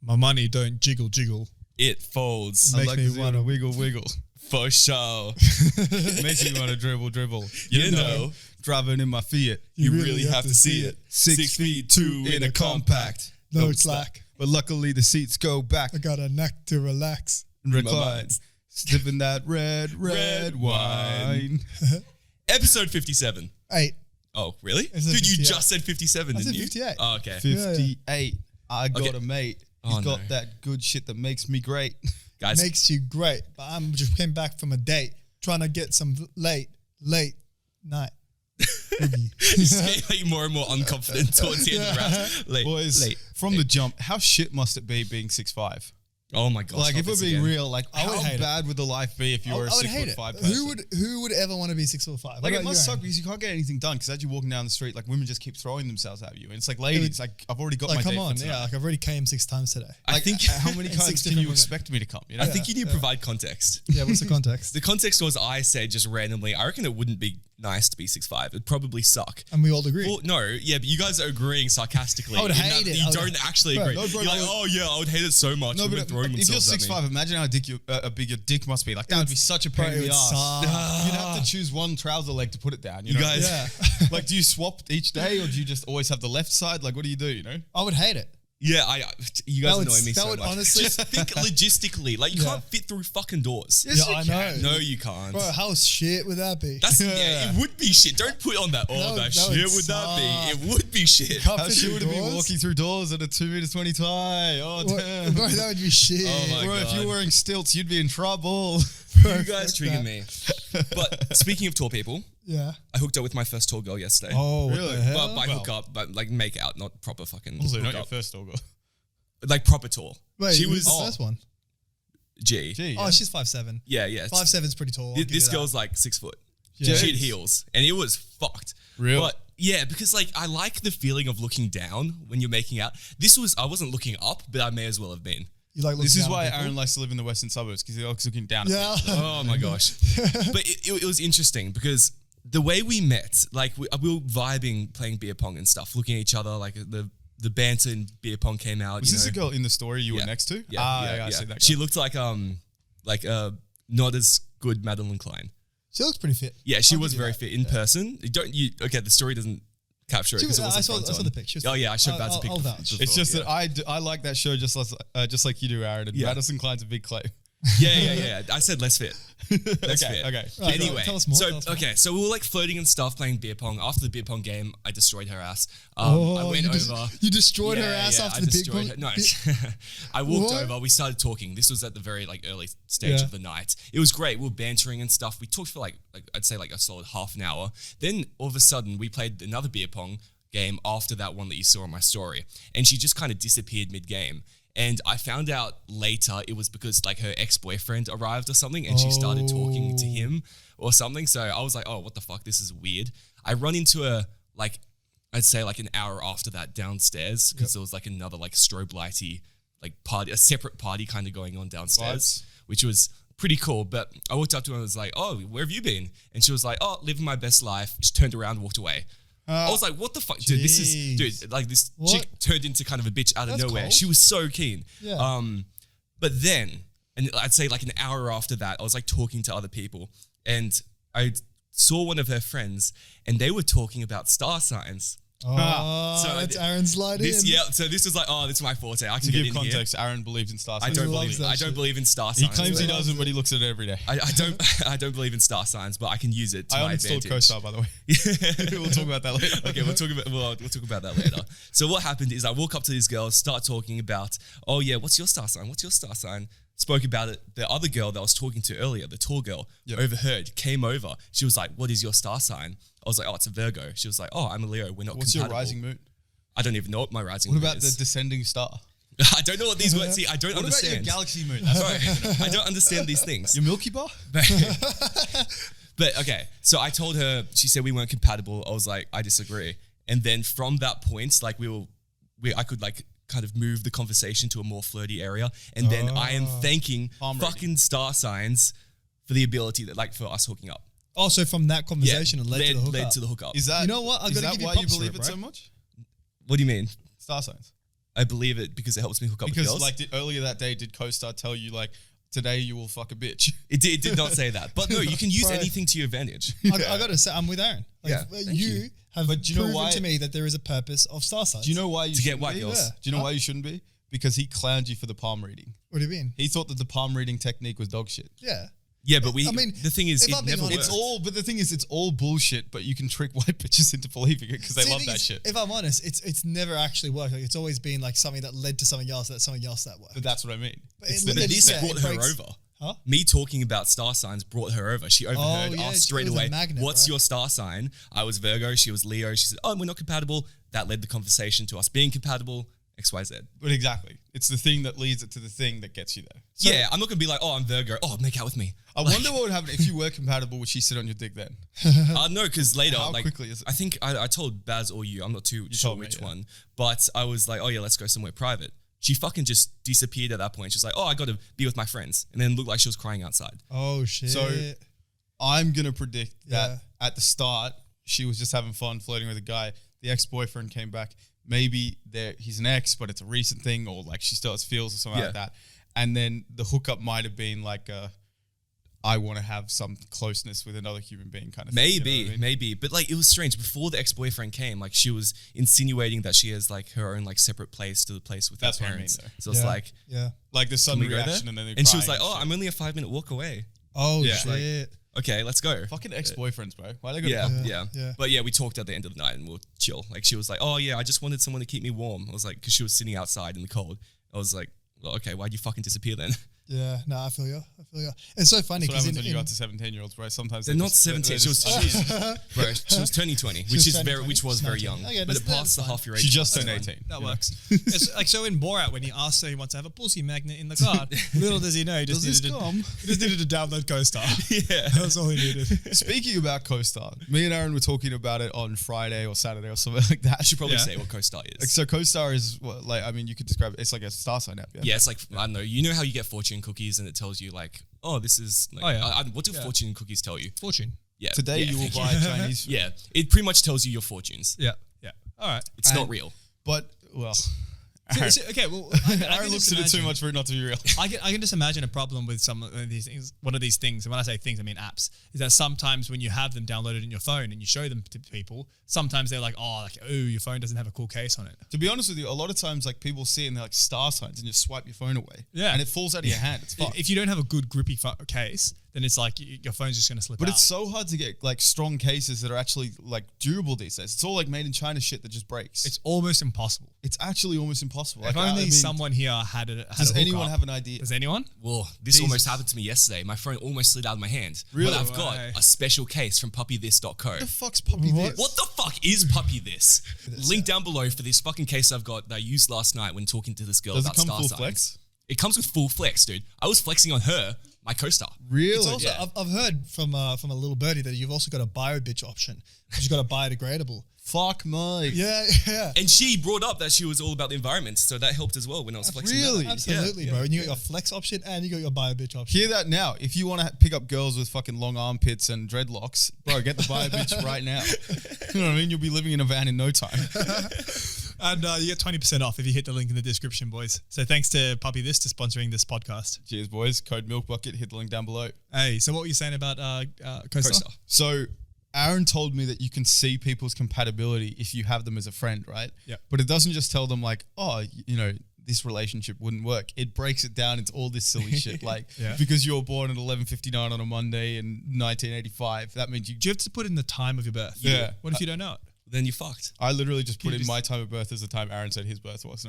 My money don't jiggle jiggle. It folds. Makes I like me to see wanna it wiggle wiggle. For sure. Makes me want to dribble. You know. Driving in my Fiat. You really have to see it. 6'2" in a compact. No slack. But luckily the seats go back I got a neck to relax. and My recline. mind. Sipping that red wine. Episode 57. 8. Oh, really? I said Dude, you 58. just said 57, I didn't said you? 58. Oh, okay. 58. I got Okay. a mate. Oh, He's got no. that good shit that makes me great. Guys, Makes you great. But I'm just came back from a date trying to get some late night. boogie. He's getting more and more unconfident towards the end of the round. Late. Boys, from the jump, how shit must it be being 6'5"? Oh my gosh. Like, not if we're this being again. real, like, I would how hate it. bad would the life be if you were a I would hate 6'5" it. person? Who would ever want to be 6'5"? Like, What it about must you, suck Aaron? because you can't get anything done. Because as you're walking down the street, like, women just keep throwing themselves at you. And it's like, ladies, like, I've already got Like, my come date on, for tonight. yeah. Like I've already came 6 times today. I think How many And times 6 can different you women. expect me to come? You know? I think you need to provide context. Yeah, what's the context? The context was I said just randomly, I reckon it wouldn't be nice to be 6'5". It'd probably suck. And we all agree. Well, no, yeah, but you guys are agreeing sarcastically. I would in hate that it. You I would- don't actually Bro, agree. no, bro, You're like, no. oh yeah, I would hate it so much. No, Women but throwing if you're themselves at me. 6'5", imagine how big your dick must be. Like, that would be such a pain Bro, in it the would ass. suck. You'd have to choose one trouser leg to put it down. You know? guys- Yeah. Like, do you swap each day or do you just always have the left side? Like, what do? You know? I would hate it. Yeah, you guys That would- annoy me that so would much. honestly- Just think logistically. Like, you Yeah. can't fit through fucking doors. Yes, Yeah, you I can. know. No, you can't. Bro, how shit would that be? That's yeah, it would be shit. Don't put on that. Oh, That that would shit would that suck. be? It would be shit. Can't How fit shit through would it be doors? walking through doors at a 2'20" tie? Oh, What- damn. Bro, that would be shit. Oh my Bro, if God. you're wearing stilts, you'd be in trouble. Bro, You guys fuck trigger that. me. But speaking of tall people, Yeah. I hooked up with my first tall girl yesterday. Oh, what Really? the hell? But by hook up, but like make out, not proper fucking Also, hook not your up. first dog. Like proper tall. Wait, she who's was the first one? G. Gee, Oh, she's 5'7". Yeah, yeah. 5'7"'s pretty tall. I'll give This you that. girl's like 6 foot. Yeah. She had heels, and it was fucked. Real? But yeah, because like I like the feeling of looking down when you're making out. I wasn't looking up, but I may as well have been. You like This looking is down why at people? Aaron likes to live in the western suburbs because he likes looking down. At Yeah. Oh my gosh. But it was interesting because the way we met, like we were vibing, playing beer pong and stuff, looking at each other, like the banter in beer pong came out. Was you this know. a girl in the story you Yeah. were next to? Yeah, I see that. She looked like not as good Madeline Klein. She looks pretty fit. Yeah, she I'll was give you very that. fit in person. Okay, the story doesn't capture it She because was- it wasn't I saw front the on. picture. Oh yeah, I showed Baz a I'll picture. vouch. It's just yeah. that I like that show just like you do, Aaron. And Yeah. Madison Klein's a big claim. Yeah. I said less fit. Less fit. Okay. Right, Anyway, tell us more, so tell us more. okay, so we were like flirting and stuff, playing beer pong. After the beer pong game, I destroyed her ass. I went over. You destroyed her ass after the big destroyed pong. her. No, I walked What? over. We started talking. This was at the very like early stage Yeah. of the night. It was great. We were bantering and stuff. We talked for like I'd say like a solid half an hour. Then all of a sudden, we played another beer pong game after that one that you saw on my story, and she just kind of disappeared mid game. And I found out later it was because like her ex-boyfriend arrived or something and she started talking to him or something. So I was like, oh, what the fuck? This is weird. I run into her like, I'd say like an hour after that downstairs because there was like another like strobe lighty like party, a separate party kind of going on downstairs, which was pretty cool. But I walked up to her and was like, oh, where have you been? And she was like, oh, living my best life. She turned around and walked away. I was like, what the fuck? Dude, like this What? chick turned into kind of a bitch out of That's nowhere. cold. She was so keen. Yeah. But then, and I'd say like an hour after that, I was like talking to other people and I saw one of her friends and they were talking about star signs. Oh, So that's Aaron's slide This, in. yeah, so this was like, oh, this is my forte. I can To get give in here. context, Aaron believes in star I signs. don't loves believe. that I don't shit. believe in star He signs. claims he He loves doesn't, it. but he looks at it every day. I don't. I don't believe in star signs, but I can use it to I my uninstalled advantage. CoStar, by the way. We'll talk about that later. Okay, we'll talk about that later. So what happened is I walk up to this girl, start talking about, oh yeah, what's your star sign? What's your star sign? Spoke about it. The other girl that I was talking to earlier, the tall girl, overheard, came over. She was like, what is your star sign? I was like, oh, it's a Virgo. She was like, oh, I'm a Leo. We're not What's your compatible. rising moon? I don't even know what my rising What moon about the is. descending star? I don't know what these words. See, I don't What about your understand. galaxy moon? That's right. I don't understand these things. Your Milky Bar? But okay, so I told her, she said we weren't compatible. I was like, I disagree. And then from that point, like I could like kind of move the conversation to a more flirty area. And then I am thanking Palm fucking star signs for the ability that like for us hooking up. Also, from that conversation, it led to the hookup. to the hookup. Is that, You know what? I'm is gonna that give you why you props for believe it, it bro. so much? What do you mean? Star signs. I believe it because it helps me hook up with Because girls. like earlier that day, did CoStar tell you like today you will fuck a bitch? It did not say that. But no, you can use Bro. anything to your advantage. I gotta say, I'm with Aaron. Like, Yeah, thank you you. have But do you know proven why- to me that there is a purpose of star signs. Do you know why you To get shouldn't white be? girls. Yeah. Do you know why you shouldn't be? Because he clowned you for the palm reading. What do you mean? He thought that the palm reading technique was dog shit. Yeah. Yeah, but I mean, the thing is, if it I'm being never honest- works. But the thing is, it's all bullshit. But you can trick white bitches into believing it because they See, the love thing that is, shit. If I'm honest, it's never actually worked. Like, it's always been like something that led to something else. That's something else that worked. But that's what I mean. But It's it- the it next is- This step. yeah, brought it her breaks- over. Huh? Me talking about star signs brought her over. She overheard yeah, us it straight was a away. magnet, What's bro. your star sign? I was Virgo. She was Leo. She said, "Oh, we're not compatible." That led the conversation to us being compatible. XYZ. But exactly, it's the thing that leads it to the thing that gets you there. Yeah, I'm not gonna be like, "Oh, I'm Virgo. Oh, make out with me." I wonder what would happen if you were compatible. Would she sit on your dick then? No, because later, How like, quickly is it? I think I told Baz or you. I'm not too sure told me, which yeah. one, but I was like, "Oh yeah, let's go somewhere private." She fucking just disappeared at that point. She's like, "Oh, I got to be with my friends," and then looked like she was crying outside. Oh shit. So I'm gonna predict that Yeah. at the start she was just having fun flirting with a guy. The ex-boyfriend came back. Maybe he's an ex, but it's a recent thing, or like she still has feels or something Yeah. like that. And then the hookup might have been like I want to have some closeness with another human being kind of thing. Maybe, you know what I mean? maybe, but like it was strange. Before the ex-boyfriend came, like she was insinuating that she has like her own like separate place to the place with That's her what I mean, parents. though. So it's like, yeah. Like the sudden "Can we go there?" reaction, and then And she was like, crying "Oh, and I'm shit. only a 5-minute walk away." Oh Yeah. shit. Okay, let's go. Fucking ex-boyfriends, bro. Why they gotta Yeah, fuck- yeah, yeah. But yeah, we talked at the end of the night and we'll chill. Like she was like, "Oh yeah, I just wanted someone to keep me warm." I was like, because she was sitting outside in the cold. I was like, "Well, okay, why'd you fucking disappear then?" Yeah. No, I feel you. It's so funny That's what because happens when you got to 17-years-olds, bro. Sometimes They're not 17. She was bro, she was turning 20, was which is turning very, 20. which was She's very 19. young. Okay, but that's- it passed that's the fine. half your age. She just That's turned fine. 18. That you know? works. It's like so in Borat when he asked her he wants to have a pussy magnet in the car. Little does he know, he just Does needed this to, come? he just needed to download CoStar. Yeah. That's all he needed. Speaking about CoStar, me and Aaron were talking about it on Friday or Saturday or something like that. I should probably Yeah. say what CoStar is. So CoStar is what, like, I mean, you could describe it. It's like a star sign app. Yeah, it's like, I don't know. You know how you get fortune cookies and it tells you like, "Oh, this is like, Oh, yeah. what do fortune cookies tell you?" Fortune. Yeah. Today yeah, you will thank buy Chinese food. Yeah, it pretty much tells you your fortunes. Yeah. Yeah. All right. It's not And- real. But, well, Okay, well, I Aaron can looks just at it too imagine- much for it not to be real. I can just imagine a problem with some of these things. One of these things, and when I say things, I mean apps, is that sometimes when you have them downloaded in your phone and you show them to people, sometimes they're like, "Oh, like, ooh, your phone doesn't have a cool case on it." To be honest with you, a lot of times, like, people see it and they're like star signs and you swipe your phone away. Yeah. And it falls out of your hand. It's fucked. If you don't have a good grippy case, then it's like your phone's just going to slip But out. it's so hard to get, like, strong cases that are actually, like, durable these days. It's all, like, made in China shit that just breaks. It's almost impossible. It's actually almost impossible. If Like, I only mean, someone here had a does hookup. anyone have an idea? Does anyone? Well, this Jesus. almost happened to me yesterday. My phone almost slid out of my hand. Really? But I've Way. got a special case from puppythis.co. What the fuck's puppy What? this? What the fuck is Puppy This? Link down below for this fucking case I've got that I used last night when talking to this girl Does it about come star full signs. flex? It comes with full flex, dude. I was flexing on her, my co-star. Really? It's also, Yeah. I've heard from a little birdie that you've also got a bio bitch option. You've got a biodegradable. Fuck Mike. Yeah, yeah. And she brought up that she was all about the environment, so that helped as well when I was flexing. Really? that. Absolutely, Yeah, bro. yeah, And you got yeah. your flex option and you got your bio bitch option. Hear that now. If you want to pick up girls with fucking long armpits and dreadlocks, bro, get the bio bitch right now. You know what I mean? You'll be living in a van in no time. And you get 20% off if you hit the link in the description, boys. So thanks to Puppy This for sponsoring this podcast. Cheers, boys. Code MILKBUCKET. Hit the link down below. Hey, so what were you saying about CoStar? Co-star. So Aaron told me that you can see people's compatibility if you have them as a friend, right? Yep. But it doesn't just tell them like, oh, you know, this relationship wouldn't work. It breaks it down into all this silly shit. Like, Yeah. because you were born at 11:59 on a Monday in 1985, that means you. Do you have to put in the time of your birth? Yeah. What if you don't know it? Then you fucked. I literally just put You in just- my time of birth as the time Aaron said his birth was.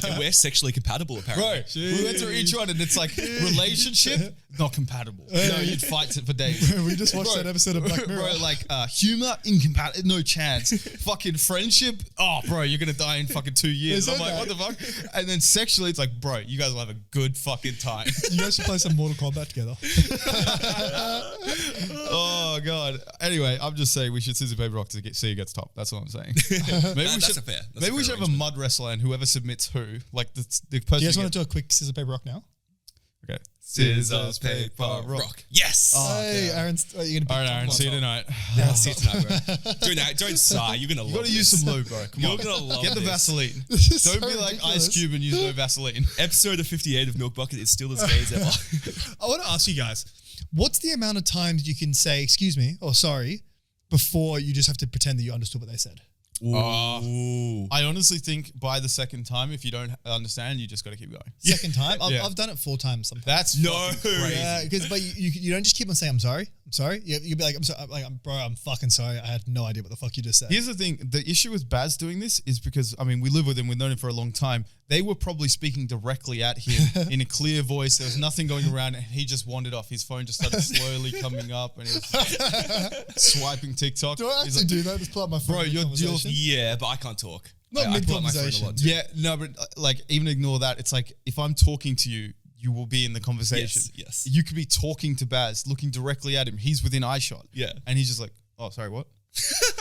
And we're sexually compatible, apparently. Bro, we went through each one and it's like relationship, not compatible. No, you'd fight it for days. We just watched that episode of Black Mirror. Bro, like humor, incompatible, no chance. Fucking friendship, oh, bro, you're gonna die in fucking 2 years. They I'm said like, what the fuck? And then sexually, it's like, bro, you guys will have a good fucking time. You guys should play some Mortal Kombat together. Oh god. Anyway, I'm just saying we should scissor paper rock to see who gets top. That's all I'm saying. Maybe That's should, a fair- that's a maybe we fair should have a arrangement. mud wrestler and whoever submits who, like the Do person. you guys who want to do a quick scissor paper rock now? Okay. Scissors, paper, rock. Yes. Hey, Aaron, you're gonna. All right, Aaron. See you tonight. Yeah, see you tonight, bro. Don't sigh. You're gonna love You got to this. use some lube, bro. Come You're on. gonna love Get the this. Vaseline. This is Don't so be like ridiculous. Ice Cube and use no Vaseline. Episode of 58 of Milk Bucket is still as gay as ever. I want to ask you guys. What's the amount of times you can say "excuse me" or "sorry" before you just have to pretend that you understood what they said? Ooh. I honestly think by the second time, if you don't understand, you just got to keep going. Second time, Yeah. I've done it 4 times sometimes. That's No. fucking crazy. Yeah, because but you don't just keep on saying I'm sorry. You'll be like I'm sorry, bro. I'm fucking sorry. I had no idea what the fuck you just said. Here's the thing. The issue with Baz doing this is because, I mean, we live with him. We've known him for a long time. They were probably speaking directly at him in a clear voice. There was nothing going around and he just wandered off. His phone just started slowly coming up and he was swiping TikTok. Do I He's actually like, do that? Just pull up my phone. Bro, you're conversation? Yeah, but I can't talk. Not I pull out my phone a mid-conversation. lot too. Yeah, no, but like even ignore that. It's like if I'm talking to you, you will be in the conversation. Yes. You could be talking to Baz, looking directly at him. He's within eye shot. Yeah. And he's just like, oh, sorry, what?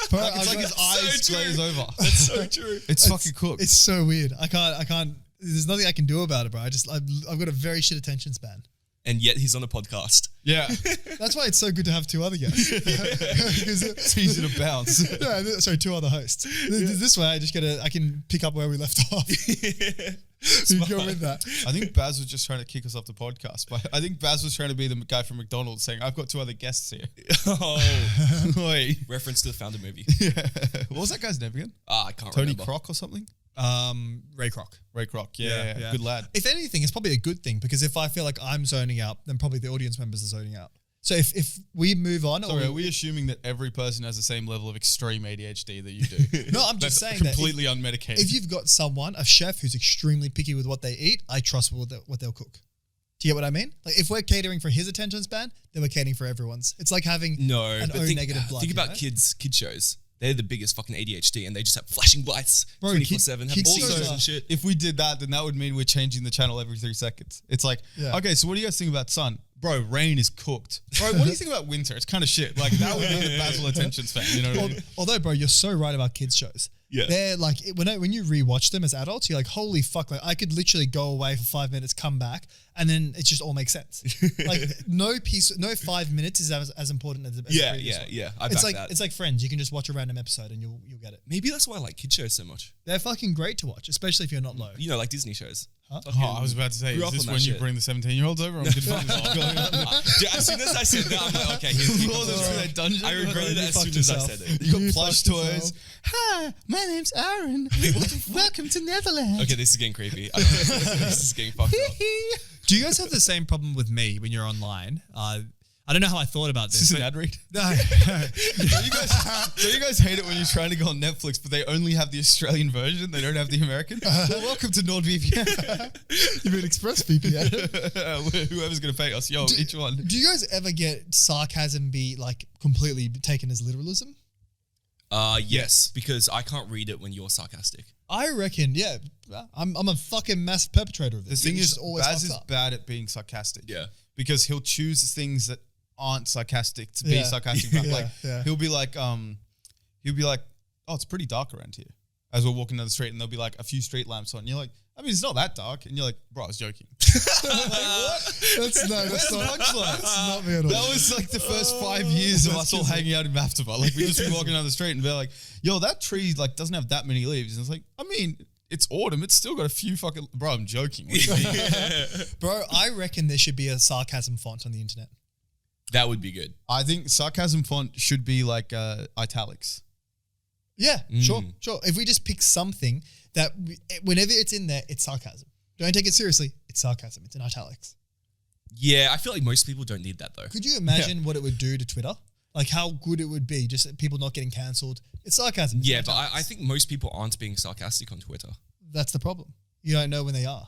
Bro, Like, it's I've like his got- eyes true. glaze over. That's so true. It's fucking cooked. It's so weird. I can't. There's nothing I can do about it, bro. I've got a very shit attention span. And yet he's on a podcast. Yeah. That's why it's so good to have 2 other guests. Because It's easy to bounce. yeah, sorry, 2 other hosts. This way, I can pick up where we left off. You go with that. I think Baz was just trying to kick us off the podcast. But I think Baz was trying to be the guy from McDonald's saying, I've got 2 other guests here. Oh. Oi. Reference to the Founder movie. Yeah. What was that guy's name again? I can't Tony remember. Kroc or something? Ray Kroc. Ray Kroc. Yeah. Yeah. Good lad. If anything, it's probably a good thing because if I feel like I'm zoning out, then probably the audience members are zoning out. So if we move on, Sorry, or are we assuming that every person has the same level of extreme ADHD that you do? no, I'm just That's saying that completely unmedicated. if you've got someone, a chef who's extremely picky with what they eat, I trust what they'll cook. Do you get what I mean? Like if we're catering for his attention span, then we're catering for everyone's. It's like having No, an but O think, negative blood. think you about know? kid shows. They're the biggest fucking ADHD and they just have flashing lights Bro, 24/7, have kids seizures shows are- and shit. if we did that, then that would mean we're changing the channel every 3 seconds. It's like, Yeah. okay, so what do you guys think about sun? Bro, rain is cooked. Bro, what do you think about winter? It's kind of shit. Like, that would be the Basil attention span. You know what I mean? Although, bro, you're so right about kids shows. Yeah. They're like when you rewatch them as adults, you're like, holy fuck! Like I could literally go away for 5 minutes, come back, and then it just all makes sense. Like no 5 minutes is as important as the Yeah, previous yeah, one. yeah. I It's back like that. it's like Friends. You can just watch a random episode and you'll get it. Maybe that's why I like kid shows so much. They're fucking great to watch, especially if you're not low. You know, like Disney shows. Huh? Fucking Oh, I was about to say, grew is up this on that when you shit. bring the 17-year-olds over? I'm confused what's going on. Dude, as soon as I said that, I'm like, okay, here's All those through that dungeon. I regretted it You as fucked soon as I yourself. said it. You got You plush fucked toys. yourself. Hi, my name's Aaron. Welcome to Netherlands. Okay, this is getting creepy. I don't know. This is getting fucked up. Do you guys have the same problem with me when you're online? I don't know how I thought about Is this. this an but- ad read? No. Don't you guys hate it when you're trying to go on Netflix, but they only have the Australian version? They don't have the American? Well, welcome to NordVPN. You mean ExpressVPN? Whoever's going to pay us. Yo, each one. Do you guys ever get sarcasm be like completely taken as literalism? Yes, because I can't read it when you're sarcastic. I reckon, yeah. I'm a fucking massive perpetrator of The this. thing It's is, just always Baz fucked is up. bad at being sarcastic. Yeah. Because he'll choose things that aren't sarcastic to be Yeah. sarcastic about. Yeah, Like, yeah. he'll be like, oh, it's pretty dark around here. As we're walking down the street and there'll be like a few street lamps on. You're like, I mean, it's not that dark. And you're like, bro, I was joking. That's not punchline? That's not me at all. That was like the first 5 years of us all hanging out in Maftaba. Like we just be walking down the street and be like, yo, that tree like doesn't have that many leaves. And it's like, I mean, it's autumn. It's still got a few fucking, bro, I'm joking. What do you mean? Bro, I reckon there should be a sarcasm font on the internet. That would be good. I think sarcasm font should be like italics. Yeah, sure. If we just pick something that whenever it's in there, it's sarcasm. Don't take it seriously. It's sarcasm. It's in italics. Yeah, I feel like most people don't need that though. Could you imagine what it would do to Twitter? Like how good it would be just people not getting cancelled. It's sarcasm. It's Yeah, in but italics. I think most people aren't being sarcastic on Twitter. That's the problem. You don't know when they are.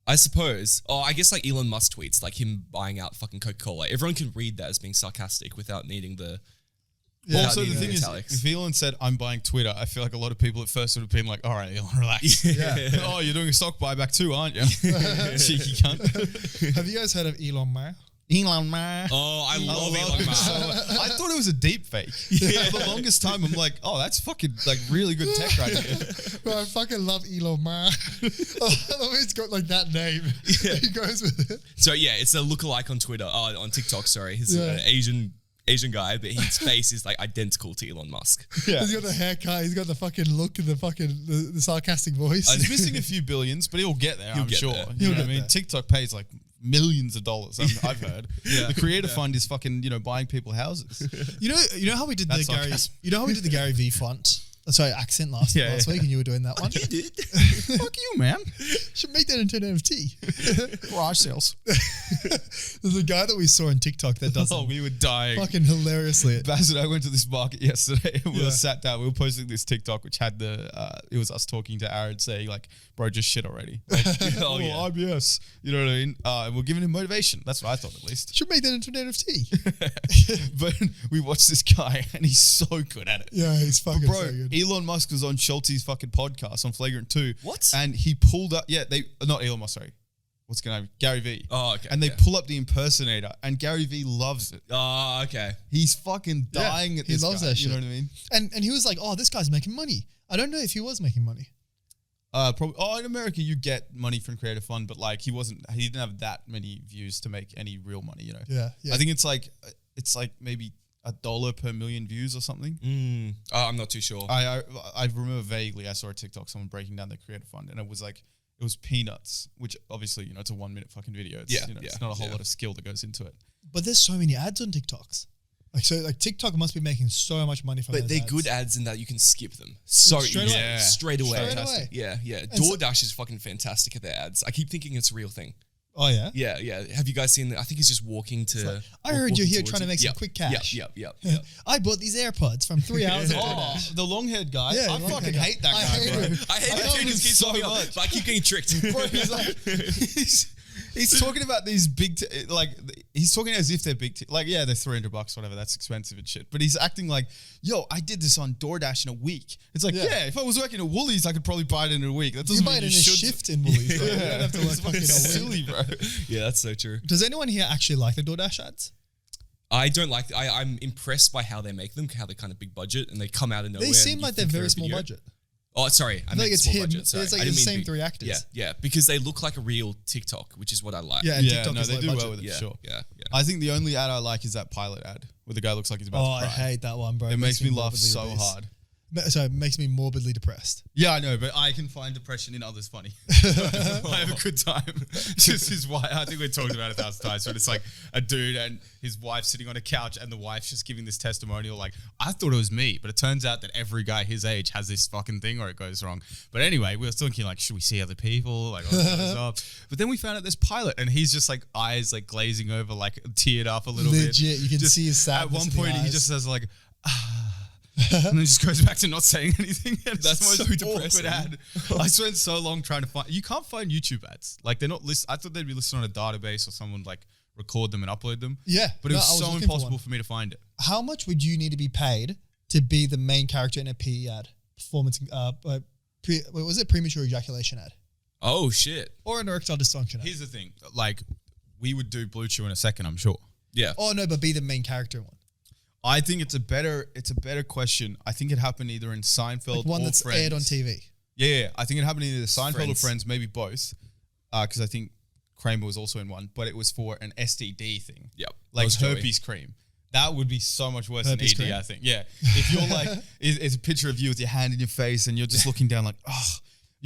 I suppose. Oh, I guess like Elon Musk tweets, like him buying out fucking Coca-Cola. Everyone can read that as being sarcastic without needing the... Yeah, Also, the needing thing is, italics. if Elon said, I'm buying Twitter, I feel like a lot of people at first would have been like, all right, Elon, relax. Yeah. Oh, you're doing a stock buyback too, aren't you? Cheeky cunt. Have you guys heard of Elon Musk? Elon Musk. Oh, I love Elon Musk. I thought it was a deep fake. For the longest time, I'm like, oh, that's fucking like really good tech right here. Bro, I fucking love Elon Musk. I love he's got like that name. He goes with it. So yeah, it's a lookalike on Twitter, on TikTok. Sorry, he's Yeah. an Asian guy, but his face is like identical to Elon Musk. Yeah. He's got the haircut. He's got the fucking look and the fucking the sarcastic voice. He's missing a few billions, but he'll get there, I'm get sure. there. You know what I get mean? there. TikTok pays like millions of dollars, I've heard. The creator fund is fucking, buying people houses. You know how we did That's the Gary. sarcasm. You know how we did the Gary V font. Sorry, accent last Yeah. week, and you were doing that one. You did. Fuck you, man. Should make that into an NFT. Garage sales. There's a guy that we saw on TikTok that does Oh, it we were dying. fucking hilariously. Baz and I went to this market yesterday and we Yeah. were sat down. We were posting this TikTok which had it was us talking to Aaron saying like, bro, just shit already. Like, Oh, yeah. IBS. You know what I mean? And we're giving him motivation. That's what I thought at least. Should make that into an NFT. But we watched this guy and he's so good at it. Yeah, he's fucking Bro, so good. Elon Musk was on Schultz's fucking podcast on Flagrant 2. What? And he pulled up, not Elon Musk, sorry. What's his name? Gary V. Oh, okay. And they pull up the impersonator and Gary V loves it. Oh, okay. He's fucking Yeah, dying at he this loves guy, that you know shit. what I mean? And he was like, oh, this guy's making money. I don't know if he was making money. Probably. Oh, in America you get money from Creative Fund, but like he didn't have that many views to make any real money, Yeah. I think it's like maybe $1 per million views or something. I'm not too sure. I remember vaguely I saw a TikTok someone breaking down the Creative Fund and it was peanuts, which obviously, it's a 1 minute fucking video. It's, it's not a whole lot of skill that goes into it. But there's so many ads on TikToks. Like TikTok must be making so much money from But those they're ads. good ads in that you can skip them so Straight easily. away. Straight away. Straight away. Yeah, yeah. so- DoorDash is fucking fantastic at their ads. I keep thinking it's a real thing. Oh, yeah? Yeah, yeah. Have you guys seen? I think he's just walking to. I heard you're walking here towards trying to you. make some Yep, quick cash. Yep. I bought these AirPods from 3 hours ago. Oh, the long haired guy. Yeah, I long-haired fucking guy. hate that I guy, hate bro. him. I hate I it love too him because he's so so much. But I keep getting tricked. Bro, he's like, he's talking about these big, he's talking as if they're big, they're $300, whatever. That's expensive and shit. But he's acting like, yo, I did this on DoorDash in a week. It's like, Yeah. if I was working at Woolies, I could probably buy it in a week. That You doesn't buy mean it in you a should. shift in Woolies. Bro. You don't have to work It's fucking fucking a week. silly, bro. Yeah, that's so true. Does anyone here actually like the DoorDash ads? I don't like. I'm impressed by how they make them, how they're kind of big budget, and they come out of nowhere. They and seem you like they're think very a small video. budget. Oh, sorry. I feel meant like it's small him. budget. Sorry. It's like I didn't the mean same big. 3 actors. Yeah, because they look like a real TikTok, which is what I like. Yeah, and Yeah, TikTok no, is they low do budget. well with it, yeah, for sure. yeah. I think the only ad I like is that pilot ad where the guy looks like he's about Oh, to I cry. hate that one, bro. It makes me laugh morbidly so obese. hard. So it makes me morbidly depressed. Yeah, I know, but I can find depression in others funny. I have a good time. Just his wife. I think we talked about it 1,000 times, but it's like a dude and his wife sitting on a couch, and the wife's just giving this testimonial. Like, I thought it was me, but it turns out that every guy his age has this fucking thing or it goes wrong. But anyway, we were thinking like, should we see other people? Like, what goes up? But then we found out this pilot, and he's just like eyes like glazing over, like teared up a little bit. Legit, you can see his sadness At one in the point, he eyes. just says like. And then just goes back to not saying anything. And That's it's the so most depressing. awkward ad. I spent so long trying to find. You can't find YouTube ads. Like they're not list. I thought they'd be listed on a database or someone like record them and upload them. Yeah, but it no, was I was so looking for impossible one. for me to find it. How much would you need to be paid to be the main character in a PE ad? Performance, was it premature ejaculation ad? Oh shit. Or an erectile dysfunction ad? Here's the thing. Like we would do Blue Chew in a second. I'm sure. Yeah. Oh, no, but be the main character in one. I think it's a better question. I think it happened either in Seinfeld Like one or that's Friends. aired on TV. Yeah. I think it happened in either Seinfeld or Friends. Friends, maybe both. Because I think Kramer was also in one, but it was for an STD thing. Yep. Like That was Joey. herpes cream. That would be so much worse Herpes than ED, cream? I think. Yeah. If you're like, it's a picture of you with your hand in your face and you're just looking down like, oh,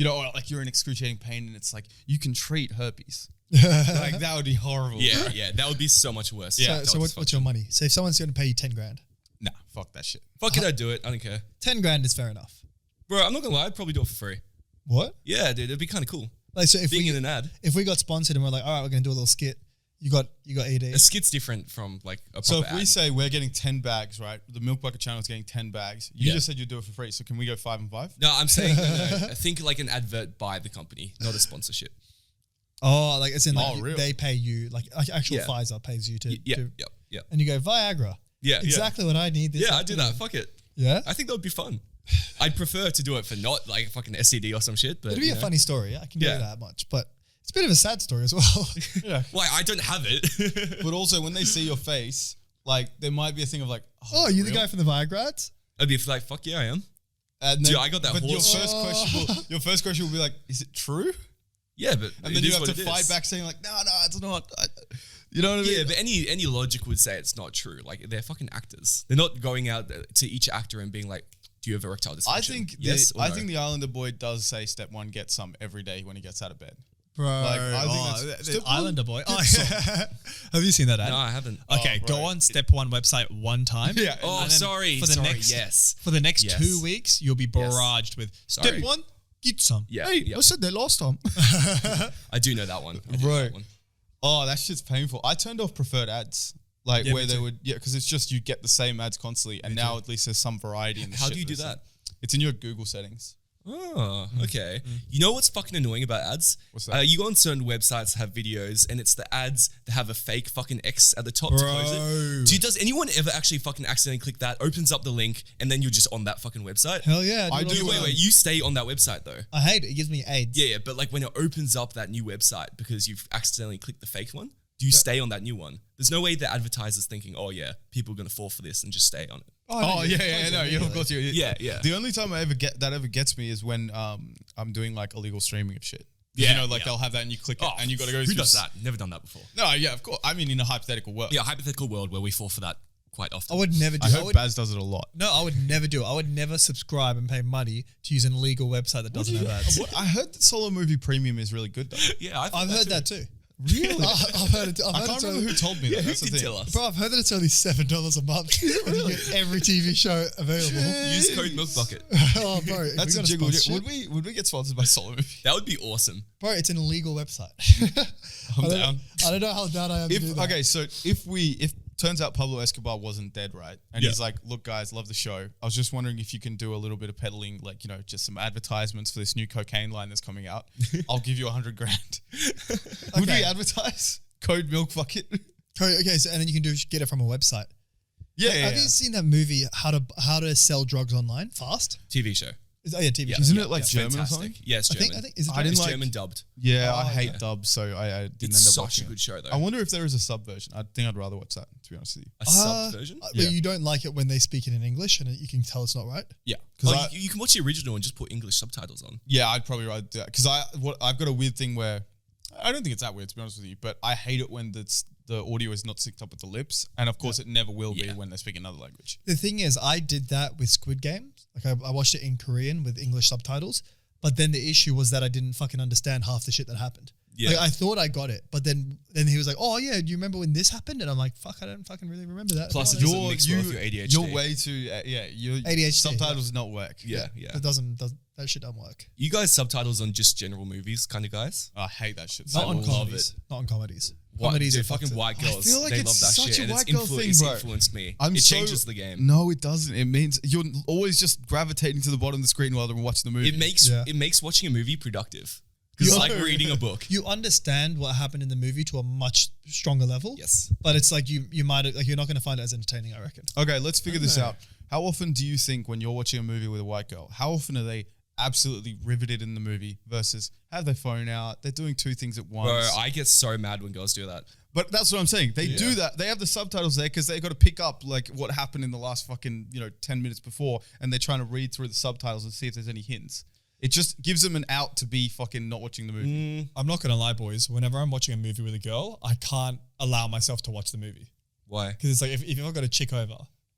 or like you're in excruciating pain and it's like, you can treat herpes. Like that would be horrible. Yeah, yeah. That would be so much worse. Yeah, So what's your money? So if someone's going to pay you 10 grand, Nah, fuck that shit. Fuck it, I'd do it. I don't care. 10 grand is fair enough. Bro, I'm not gonna lie, I'd probably do it for free. What? Yeah, dude, it'd be kind of cool. Like, so if Being we in an ad. if we got sponsored and we're like, all right, we're going to do a little skit, you got ED. A skit's different from like a proper So if we ad. say we're getting 10 bags, right? The Milk Bucket channel is getting 10 bags. You Yeah. just said you'd do it for free. So can we go 5 and 5? No, I'm saying, I think like an advert by the company, not a sponsorship. Oh, like it's in like Oh, really? they pay you, like actual Yeah. Pfizer pays you to, Yeah, to yep. and you go Viagra. Yeah, Exactly what I need. This Yeah, I'd do that. afternoon. Fuck it. Yeah, I think that would be fun. I'd prefer to do it for not like fucking STD or some shit, but it'd be you a know. funny story. I can do Yeah. that much, but It's a bit of a sad story as well. Yeah. Well, I don't have it. But also when they see your face, like there might be a thing of like, Oh, you the real? guy from the Viagra ads? I'd be like, fuck yeah, I am. And Dude, I got that But horse. your first question will be like, is it true? Yeah, but And then you have to fight back saying like, no, it's not. You know what I mean? Yeah, but any logic would say it's not true. Like they're fucking actors. They're not going out to each actor and being like, "Do you have erectile dysfunction?" I think yes. I think the Islander boy does say step one, get some every day when he gets out of bed. Bro. Like, I think that's the step one, Islander boy. Oh, get some. have you seen that ad? No, I haven't. Okay, Oh, go right. on Step One website one time. Yeah. Oh, And then sorry. For the sorry, next yes. for the next Yes. 2 weeks, you'll be barraged with Sorry. Step One, get some. Yeah. Hey, yeah. I said that last time. I do know that one. I do know Right. that one. Oh, that shit's painful. I turned off preferred ads. Like Yeah, where me they too. would, because it's just you get the same ads constantly, and now at least there's some variety in the How shit do you do that's- that? It's in your Google settings. Oh, okay. You know what's fucking annoying about ads? What's that? You go on certain websites, have videos, and it's the ads that have a fake fucking X at the top to close it. Does anyone ever actually fucking accidentally click that, opens up the link, and then you're just on that fucking website? Hell yeah. I it do. all the Wait, time. you stay on that website though. I hate it. It gives me AIDS. Yeah, but like when it opens up that new website because you've accidentally clicked the fake one, do you stay on that new one? There's no way the advertiser's thinking, oh yeah, people are going to fall for this and just stay on it. Oh yeah, no, yeah. of course you. Yeah, yeah. The only time I ever get that ever gets me is when I'm doing like illegal streaming of shit. 'Cause, Yeah, you know, like yeah. they'll have that and you click it Oh, and you got to go. Who through does that? Never done that before. No, yeah, of course. I mean, in a hypothetical world. Yeah, a hypothetical world where we fall for that quite often. I would never do I it. hope Baz does it a lot. No, I would never do it. I would never subscribe and pay money to use an illegal website that doesn't have ads. I heard that Solo Movie Premium is really good though. Yeah, I've heard that too. Really? I've heard it. I can't remember who told me that. Who That's the did thing. tell us? Bro, I've heard that it's only $7 a month. And you get every TV show available. Use code Milk Bucket. Oh, bro, if That's we a got jiggle. sponsorship- Would we get sponsored by Solo Movie? That would be awesome. Bro, it's an illegal website. I'm I don't- down. I don't know how down I am to do If that. okay, so if turns out Pablo Escobar wasn't dead, right? And Yeah. he's like, look, guys, love the show. I was just wondering if you can do a little bit of peddling, like, you know, just some advertisements for this new cocaine line that's coming out. I'll give you $100 grand. Would we Okay. advertise? Code Milk Bucket? Okay, so and then you can get it from a website. Yeah, Have you seen that movie, How to Sell Drugs Online Fast? TV show. Oh yeah, TV Yeah. show. Isn't Yeah, it like it's German or fantastic. something? Yeah, it's I German. think is it I didn't It's like- German dubbed. Yeah, I Oh, hate yeah. dubs, so I didn't It's end up such watching a good it. show though. I wonder if there is a sub version. I think I'd rather watch that, to be honest with you. A sub version? But Yeah. you don't like it when they speak it in English and you can tell it's not right. Yeah, because Oh, you can watch the original and just put English subtitles on. yeah, I'd probably rather do that because I've got a weird thing where I don't think it's that weird, to be honest with you, but I hate it when the audio is not synced up with the lips, and of course it never will be Yeah. when they speak another language. The thing is, I did that with Squid Games. Like I watched it in Korean with English subtitles, but then the issue was that I didn't fucking understand half the shit that happened. Yeah. Like I thought I got it, but then he was like, "Oh yeah, do you remember when this happened?" And I'm like, "Fuck, I don't fucking really remember that." Plus, Oh, it that's- doesn't mix well with your ADHD. You're way too your ADHD, subtitles not work. Yeah. That doesn't that shit don't work. You guys subtitles on just general movies kind of guys? I hate that shit. Not so on much. love comedies. it. Not on comedies. What, Comedies dude, are fucking fucked up. white girls. feel like they it's love that such shit. a And white it's girl thing, it's bro. influenced me. I'm It so- changes the game. No, it doesn't. It means you're always just gravitating to the bottom of the screen while they're watching the movie. It makes watching a movie productive. Because it's like reading a book. You understand what happened in the movie to a much stronger level. Yes. But it's like you might like you're not going to find it as entertaining, I reckon. Okay, let's figure this know. out. How often do you think when you're watching a movie with a white girl, how often are they absolutely riveted in the movie versus have their phone out, they're doing two things at once? Bro, I get so mad when girls do that. But that's what I'm saying. They do that. They have the subtitles there because they got to pick up like what happened in the last fucking 10 minutes before, and they're trying to read through the subtitles and see if there's any hints. It just gives them an out to be fucking not watching the movie. I'm not gonna lie, boys. Whenever I'm watching a movie with a girl, I can't allow myself to watch the movie Why? because it's like if I've got a chick over,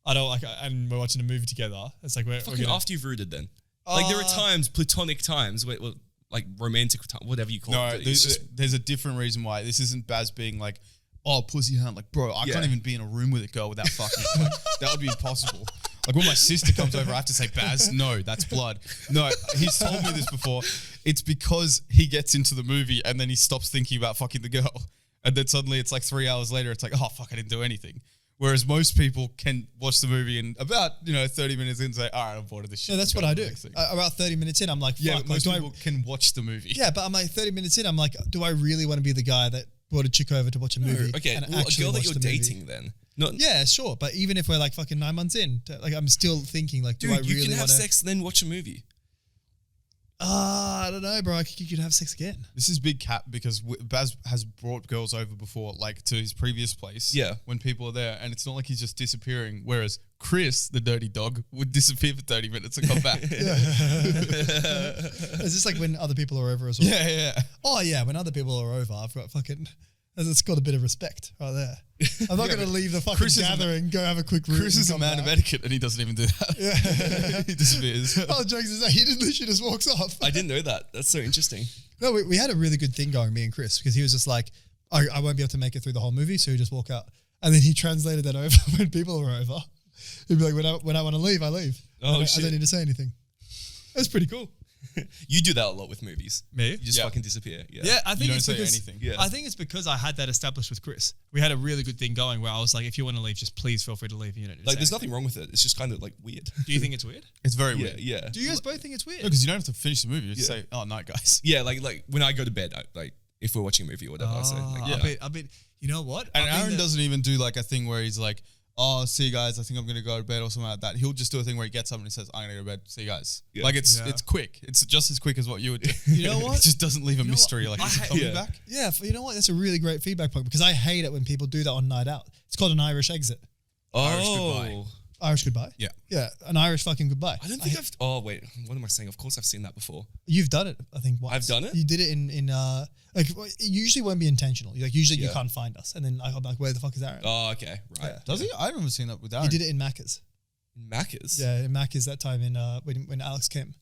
I don't like, and we're watching a movie together. It's like we're Fucking gonna, after you've rooted then. Like there are times, platonic times, where, well, like romantic time, whatever you call No, it. It's just, there's a different reason why. This isn't Baz being like, oh, pussy hunt. Like, bro, I Yeah. can't even be in a room with a girl without fucking. Like, that would be impossible. Like when my sister comes over, I have to say, Baz, no, that's blood. No, he's told me this before. It's because he gets into the movie and then he stops thinking about fucking the girl. And then suddenly it's like 3 hours later, it's like, oh, fuck, I didn't do anything. Whereas most people can watch the movie and about, 30 minutes in say, all right, I'm bored of this shit. Yeah, that's Go what to I the do. next thing. About 30 minutes in, I'm like, Yeah, fuck. but Like, most do I, people can watch the movie. yeah, but I'm like 30 minutes in, I'm like, do I really want to be the guy that brought a chick over to watch a movie? okay, and well, a actually girl that watch you're the movie? dating then. Not, Yeah, sure. But even if we're like fucking 9 months in, like I'm still thinking like, do dude, I really you can have want to? sex and then watch a movie. I don't know, bro. I think you could have sex again. This is big cap because Baz has brought girls over before, like to his previous place. Yeah. When people are there, and it's not like he's just disappearing. Whereas Chris, the dirty dog, would disappear for 30 minutes and come back. Is this like when other people are over as well? Yeah. Oh yeah, when other people are over, I've got fucking. It's got a bit of respect right there. I'm not going to leave the fucking Chris gathering, go have a quick root. Chris is a man of etiquette, and he doesn't even do that. Yeah. He disappears. Oh, jokes aside, he literally just walks off. I didn't know that. That's so interesting. No, we had a really good thing going, me and Chris, because he was just like, I won't be able to make it through the whole movie, so he just walk out. And then he translated that over when people were over. He'd be like, when I want to leave, I leave. Oh, I shit. don't need to say anything. That's pretty cool. You do that a lot with movies. Me? You just Yeah. fucking disappear. Yeah. Yeah, I You think don't it's say because anything. Yeah. I think it's because I had that established with Chris. We had a really good thing going where I was like, if you want to leave, just please feel free to leave. You know, Like, there's nothing wrong with it. It's just kind of like weird. Do you think it's weird? It's very Yeah, weird. yeah. Do you guys both think it's weird? Because you don't have to finish the movie. You just Yeah. say, "Oh, night, guys." Yeah, like when I go to bed, like if we're watching a movie or whatever, I say, like, I bet. You know what? And I think Aaron that- doesn't even do like a thing where he's like, "Oh, see you guys. I think I'm gonna go to bed" or something like that. He'll just do a thing where he gets up and he says, "I'm gonna go to bed. See you guys." Yeah. Like it's Yeah. quick. It's just as quick as what you would do. You know what? It just doesn't leave a know mystery. what? Like, is I he coming yeah. back? Yeah, you know what? That's a really great feedback point because I hate it when people do that on night out. It's called an Irish exit. Irish oh, goodbye. Irish goodbye? Yeah. Yeah, an Irish fucking goodbye. I don't think I've. Oh wait, what am I saying? Of course, I've seen that before. You've done it, I think, once. I've done it? You did it in like, it usually won't be intentional. Like, usually you Yeah. can't find us. And then I'm like, where the fuck is Aaron? Oh, okay, right. Yeah. Does he? I haven't seen that with Aaron. You did it in Macca's. Macca's. Yeah, in Macca's that time in when Alex came.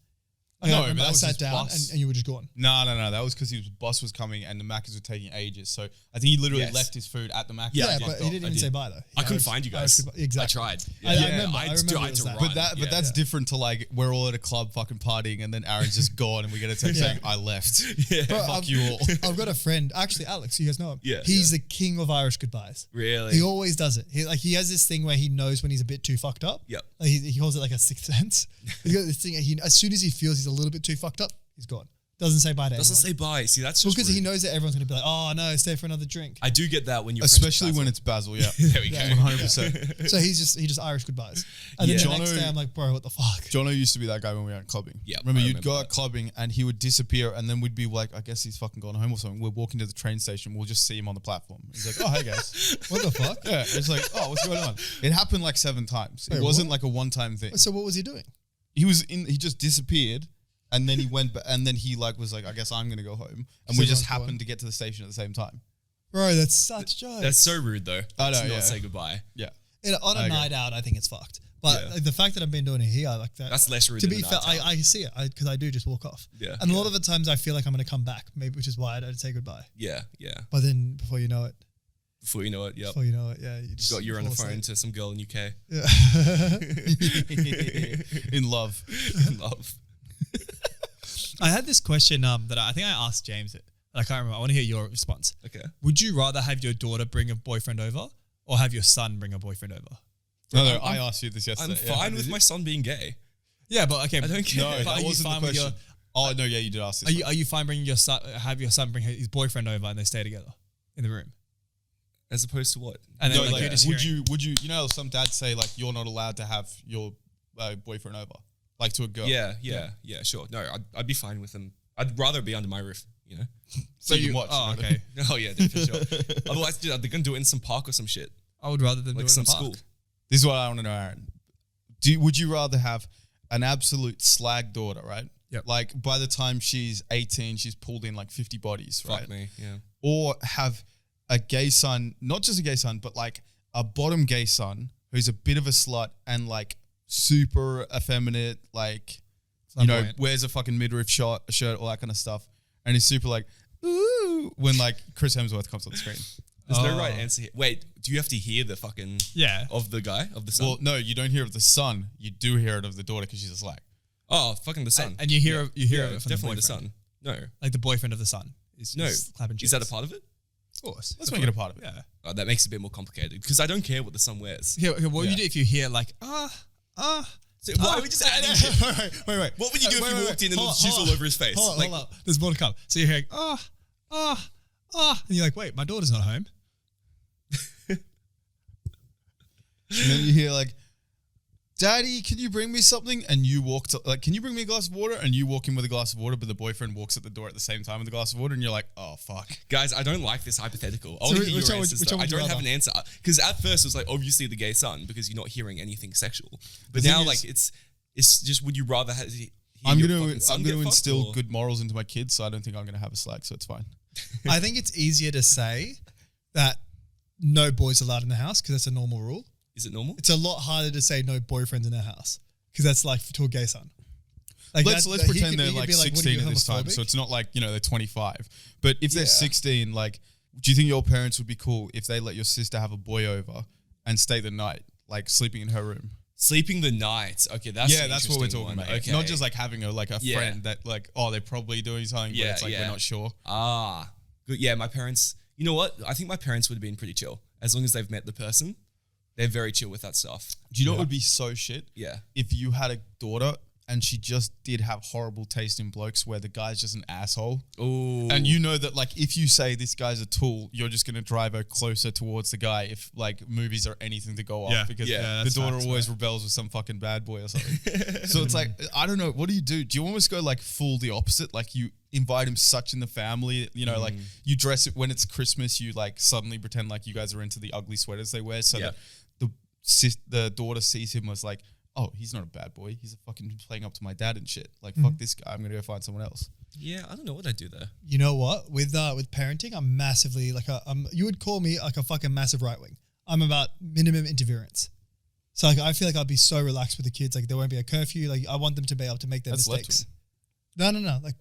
No, I but remember that I was sat his down bus. and you were just gone. No. That was because his bus was coming and the Macca's were taking ages. So I think he literally Yes. left his food at the Macca's. Yeah, Yeah, I did. but he didn't I even did. say bye though. I couldn't Irish- find you Irish guys. goodbye. Exactly. I tried. I remember. I I had to remember it was run. that. But that's different to like we're all at a club fucking partying and then Aaron's just gone and we get a text Yeah. saying I left. Bro, Fuck you all. I've got a friend, actually Alex, you guys know him. Yeah, He's the king of Irish goodbyes. Really? He always does it. He has this thing where he knows when he's a bit too fucked up. Yep. Like he calls it like a sixth sense. He's got this thing. As soon as he feels he's a little bit too fucked up, he's gone. Doesn't say bye to Doesn't everyone. say bye. See, that's just Because he rude. knows that everyone's gonna be like, oh no, stay for another drink. I do get that when you're Especially when it's Basil, yeah. There we go. 100%. So he just Irish goodbyes. And then Yeah. the next Jono- day I'm like, bro, what the fuck? Jono used to be that guy when we went clubbing. Yeah, Remember, I you'd remember go that. out clubbing and he would disappear and then we'd be like, I guess he's fucking gone home or something. We're walking to the train station. We'll just see him on the platform. He's like, oh, hey guys. What the fuck? Yeah. It's like, oh, what's going on? It happened like 7 times. Wait, It wasn't what? like a one-time thing. So what was he doing? He just disappeared and then he went, and then he like was like, I guess I'm going to go home. And we just everyone's gone. happened to get to the station at the same time. Bro, that's such jokes. That's so rude, though. I know, to not yeah. say goodbye. Yeah. On I a agree. night out, I think it's fucked. But Yeah. like, the fact that I've been doing it here, like that. That's less rude To than be a fair, night out. I see it because I do just walk off. Yeah. And a lot of the times I feel like I'm going to come back, maybe, which is why I don't say goodbye. Yeah. But then before you know it, Before you know it, yep. before you know it, yeah, you just Got you on the fall phone asleep. to some girl in UK. Yeah. In love. Love. I had this question that I think I asked James it. But I can't remember. I want to hear your response. Okay. Would you rather have your daughter bring a boyfriend over or have your son bring a boyfriend over? No, I asked you this yesterday. I'm fine with my son being gay. Yeah, but okay. I don't care. No, But that are you wasn't the fine with your? question. Oh, no, yeah, you did ask this. Are you fine bringing your son? Have your son bring his boyfriend over and they stay together in the room? As opposed to what? And then No, like, like, you're just would hearing- you know, how some dads say like you're not allowed to have your boyfriend over, like to a girl. Yeah, sure. No, I'd be fine with them. I'd rather be under my roof, you know? So you can watch. Oh, you know? okay. Oh, yeah, dude, for sure. Otherwise, dude, they're going to do it in some park or some shit. I would rather than Like do it some in the park. school. This is what I want to know, Aaron. Would you rather have an absolute slag daughter, right? Yep. Like by the time she's 18, she's pulled in like 50 bodies, right? Fuck me, yeah. Or have a gay son, not just a gay son, but like a bottom gay son who's a bit of a slut and like super effeminate, like, you know, Flamboyant. wears a fucking midriff shirt, all that kind of stuff. And he's super like, ooh, when like Chris Hemsworth comes on the screen. There's no Oh. right answer here. Wait, do you have to hear the fucking... Yeah. Of the guy? Of the son? Well, no, you don't hear of the son. You do hear it of the daughter because she's a slag. oh, fucking the son. And you hear of yeah, it from definitely the the boyfriend. son. No. Like the boyfriend of the son. Is No. clapping Is that a cheeks. part of it? Of course. Let's make it a part of it. Yeah. Oh, that makes it a bit more complicated because I don't care what the son wears. Okay, what would Yeah. you do if you hear like, So why are we just adding shit? wait. What would you do if you walked in and there was juice all over his face? Hold Like, on. there's more to come. So you're hearing, and you're like, wait, my daughter's not home. And then you hear like, Daddy, can you bring me something? And you walk to, like, can you bring me a glass of water? And you walk in with a glass of water, but the boyfriend walks at the door at the same time with a glass of water, and you're like, oh, fuck. Guys, I don't like this hypothetical. I want to hear your answers. which Though. one I would you don't have rather? an answer. Because at first it was like, obviously the gay son, because you're not hearing anything sexual. But The now, thing like, is- it's just, would you rather have... I'm your gonna fucking son I'm get gonna fucked, instill or- good morals into my kids, so I don't think I'm gonna have a slag, so it's fine. I think it's easier to say that no boys allowed in the house because that's a normal rule. Is it normal? It's a lot harder to say no boyfriends in our house because that's like to a gay son. Like Let's he pretend could- they're he could like be what are 16 you, at this time, homophobic? so it's not like, they're 25. But if they're Yeah. 16, like, do you think your parents would be cool if they let your sister have a boy over and stay the night, like sleeping in her room? Sleeping the night. Okay, that's an That's what we're interesting talking one. about. Okay. Not just like having a Yeah. friend that like, oh, they're probably doing something, but Yeah, it's like yeah. we're not sure. Good. Yeah, my parents, you know what? I think my parents would have been pretty chill. As long as they've met the person, they're very chill with that stuff. Do you know what would be so shit? Yeah. If you had a daughter and she just did have horrible taste in blokes where the guy's just an asshole. Oh. And you know that, like, if you say this guy's a tool, you're just going to drive her closer towards the guy if, like, movies are anything to go off. Yeah. Because Yeah, the that's daughter facts, always rebels with some fucking bad boy or something. So it's like, I don't know. What do? Do you almost go, like, full the opposite? Like, you invite him such in the family, like, you dress it when it's Christmas, you, like, suddenly pretend like you guys are into the ugly sweaters they wear so Yeah. that the daughter sees him as, like, oh, he's not a bad boy. He's a fucking playing up to my dad and shit. Like, fuck this guy. I'm going to go find someone else. Yeah, I don't know what I'd do there. You know what? With parenting, I'm massively like you would call me like a fucking massive right wing. I'm about minimum interference. So like I feel like I'd be so relaxed with the kids. Like there won't be a curfew. Like I want them to be able to make their That's mistakes. No.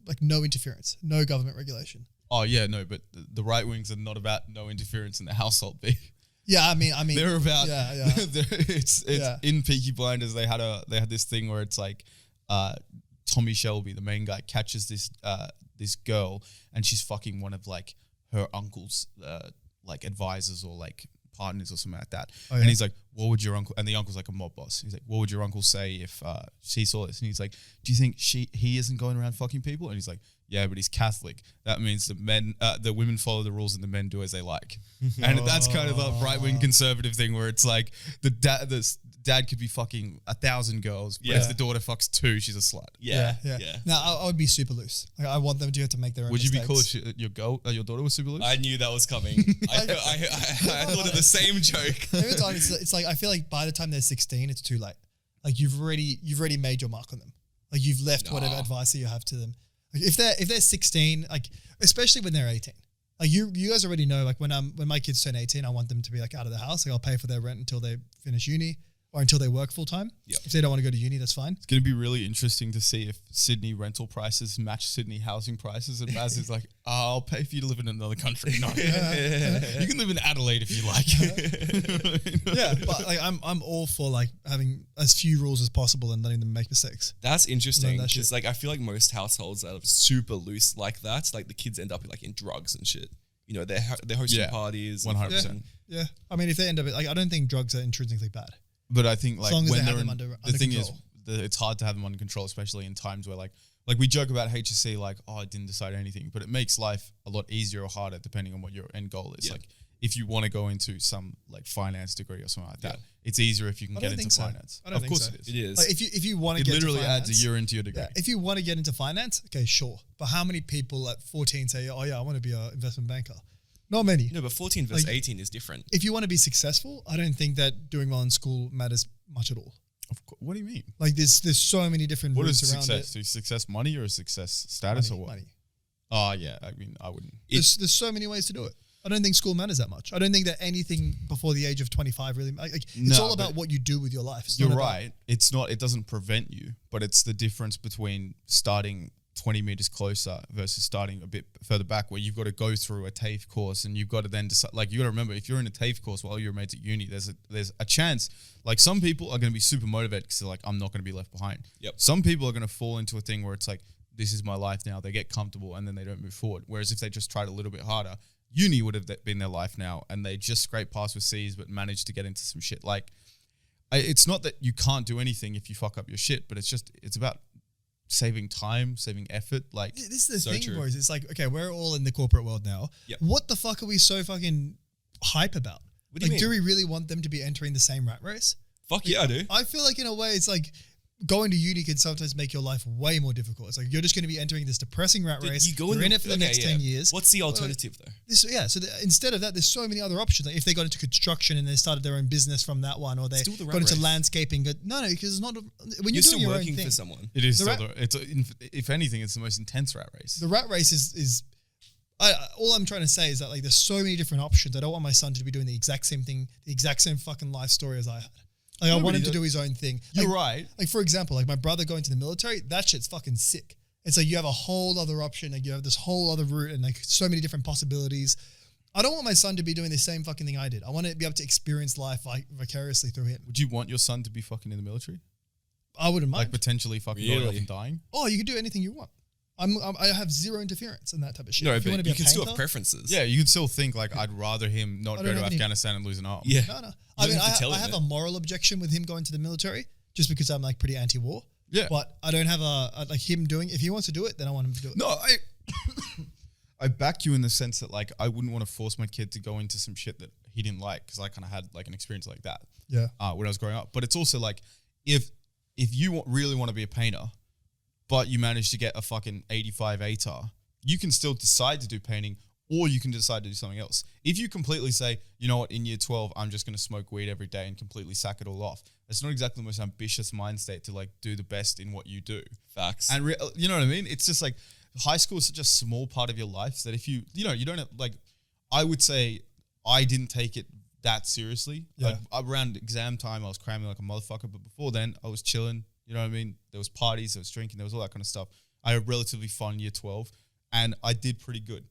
Like no interference, no government regulation. Oh, yeah, no, but the right wings are not about no interference in the household, B. Yeah, I mean, They're about yeah. it's Yeah. in Peaky Blinders they had this thing where it's like Tommy Shelby, the main guy, catches this girl and she's fucking one of like her uncle's like advisors or like partners or something like that. Oh, yeah. And he's like, what would your uncle, and the uncle's like a mob boss. He's like, what would your uncle say if she saw this? And he's like, do you think he isn't going around fucking people? And he's like, yeah, but he's Catholic. That means the women follow the rules and the men do as they like. And that's kind of a right-wing conservative thing where it's like the dad could be fucking 1,000 girls, but Yeah. if the daughter fucks 2, she's a slut. Yeah. No, I would be super loose. Like, I want them to have to make their own Would you be mistakes. cool if your daughter was super loose? I knew that was coming. I thought of the same joke. Every time it's like I feel like by the time they're 16, it's too late. Like you've already made your mark on them. Like you've left whatever advice that you have to them. Like if they're 16, like especially when they're 18, like you guys already know. Like when my kids turn 18, I want them to be like out of the house. Like I'll pay for their rent until they finish uni or until they work full time. Yep. If they don't want to go to uni, that's fine. It's going to be really interesting to see if Sydney rental prices match Sydney housing prices. And Maz is like, I'll pay for you to live in another country. No. You can live in Adelaide if you like. Yeah, but like I'm all for like having as few rules as possible and letting them make mistakes. That's interesting that because shit. like I feel like most households that are super loose like that, like the kids end up like in drugs and shit. You know, they're hosting Yeah, parties. and 100%. fucking- Yeah, I mean if they end up like I don't think drugs are intrinsically bad. But I think like long as when they they're have in, them under the thing control. is, it's hard to have them under control, especially in times where like we joke about HSC, like, oh, I didn't decide anything, but it makes life a lot easier or harder depending on what your end goal is. Yeah. Like if you want to go into some like finance degree or something like that, Yeah. it's easier if you can I get don't into think so. finance. I don't Of think course so. it is. It is. Like if you want to It get literally into adds a finance, year into your degree. Yeah, if you want to get into finance, okay, sure. But how many people at 14 say, "Oh yeah, I want to be an investment banker"? Not many. No, but 14 versus Like- 18 is different. If you want to be successful, I don't think that doing well in school matters much at all. What do you mean? Like there's so many different What routes is around success? Is success money or is success status Money, or what? money. Oh yeah, I mean I wouldn't. There's so many ways to do it. I don't think school matters that much. I don't think that anything before the age of 25 really it's No, all about but what you do with your life. It's You're not about- right. It's not. It doesn't prevent you, but it's the difference between starting 20 meters closer versus starting a bit further back, where you've got to go through a TAFE course and you've got to then decide. Like you got to remember, if you're in a TAFE course while your mates at uni, there's a chance. Like some people are going to be super motivated because they're like, I'm not going to be left behind. Yep. Some people are going to fall into a thing where it's like, this is my life now. They get comfortable and then they don't move forward. Whereas if they just tried a little bit harder, uni would have been their life now, and they just scrape past with C's but managed to get into some shit. Like, it's not that you can't do anything if you fuck up your shit, but it's about saving time, saving effort. Like, This is the So thing, true. boys. It's like, okay, we're all in the corporate world now. Yep. What the fuck are we so fucking hype about? What do you Do mean? we really want them to be entering the same rat race? Fuck yeah, I do. I feel like in a way it's like going to uni can sometimes make your life way more difficult. It's like you're just going to be entering this depressing rat race. You're in it for the next 10 years. What's the alternative though? So instead of that, there's so many other options. Like if they got into construction and they started their own business from that one, or they Still the rat got into race. landscaping. No, because it's not. When you're You're still doing your own working thing, for someone. It is. The If anything, it's the most intense rat race. the rat race is. All I'm trying to say is that like there's so many different options. I don't want my son to be doing the exact same thing, the exact same fucking life story as I had. Like I want him to do his own thing. You're Like, right. Like for example, like my brother going to the military, that shit's fucking sick. It's like you have a whole other option, like you have this whole other route and like so many different possibilities. I don't want my son to be doing the same fucking thing I did. I want to be able to experience life vicariously through him. Would you want your son to be fucking in the military? I wouldn't mind. Like potentially fucking going off Really? and dying? Oh, you can do anything you want. I have zero interference in that type of shit. No, If but wanna be you a can still painter- have preferences. Yeah, you could still think like I'd rather him not I go don't to have any- Afghanistan and lose an arm. Yeah. No. You I mean, don't have to tell I him have it. a moral objection with him going to the military just because I'm like pretty anti-war. Yeah. But I don't have like him doing. If he wants to do it, then I want him to do it. No, I back you in the sense that like I wouldn't want to force my kid to go into some shit that he didn't like because I kind of had like an experience like that Yeah. when I was growing up. But it's also like if you really want to be a painter, but you manage to get a fucking 85 ATAR, you can still decide to do painting or you can decide to do something else. If you completely say, you know what, in year 12, I'm just going to smoke weed every day and completely sack it all off. That's not exactly the most ambitious mind state to like do the best in what you do. Facts. And you know what I mean? It's just like high school is such a small part of your life that if you don't have, like, I would say I didn't take it that seriously. Yeah. Like around exam time, I was cramming like a motherfucker. But before then, I was chilling. You know what I mean? There was parties, there was drinking, there was all that kind of stuff. I had a relatively fun year 12 and I did pretty good.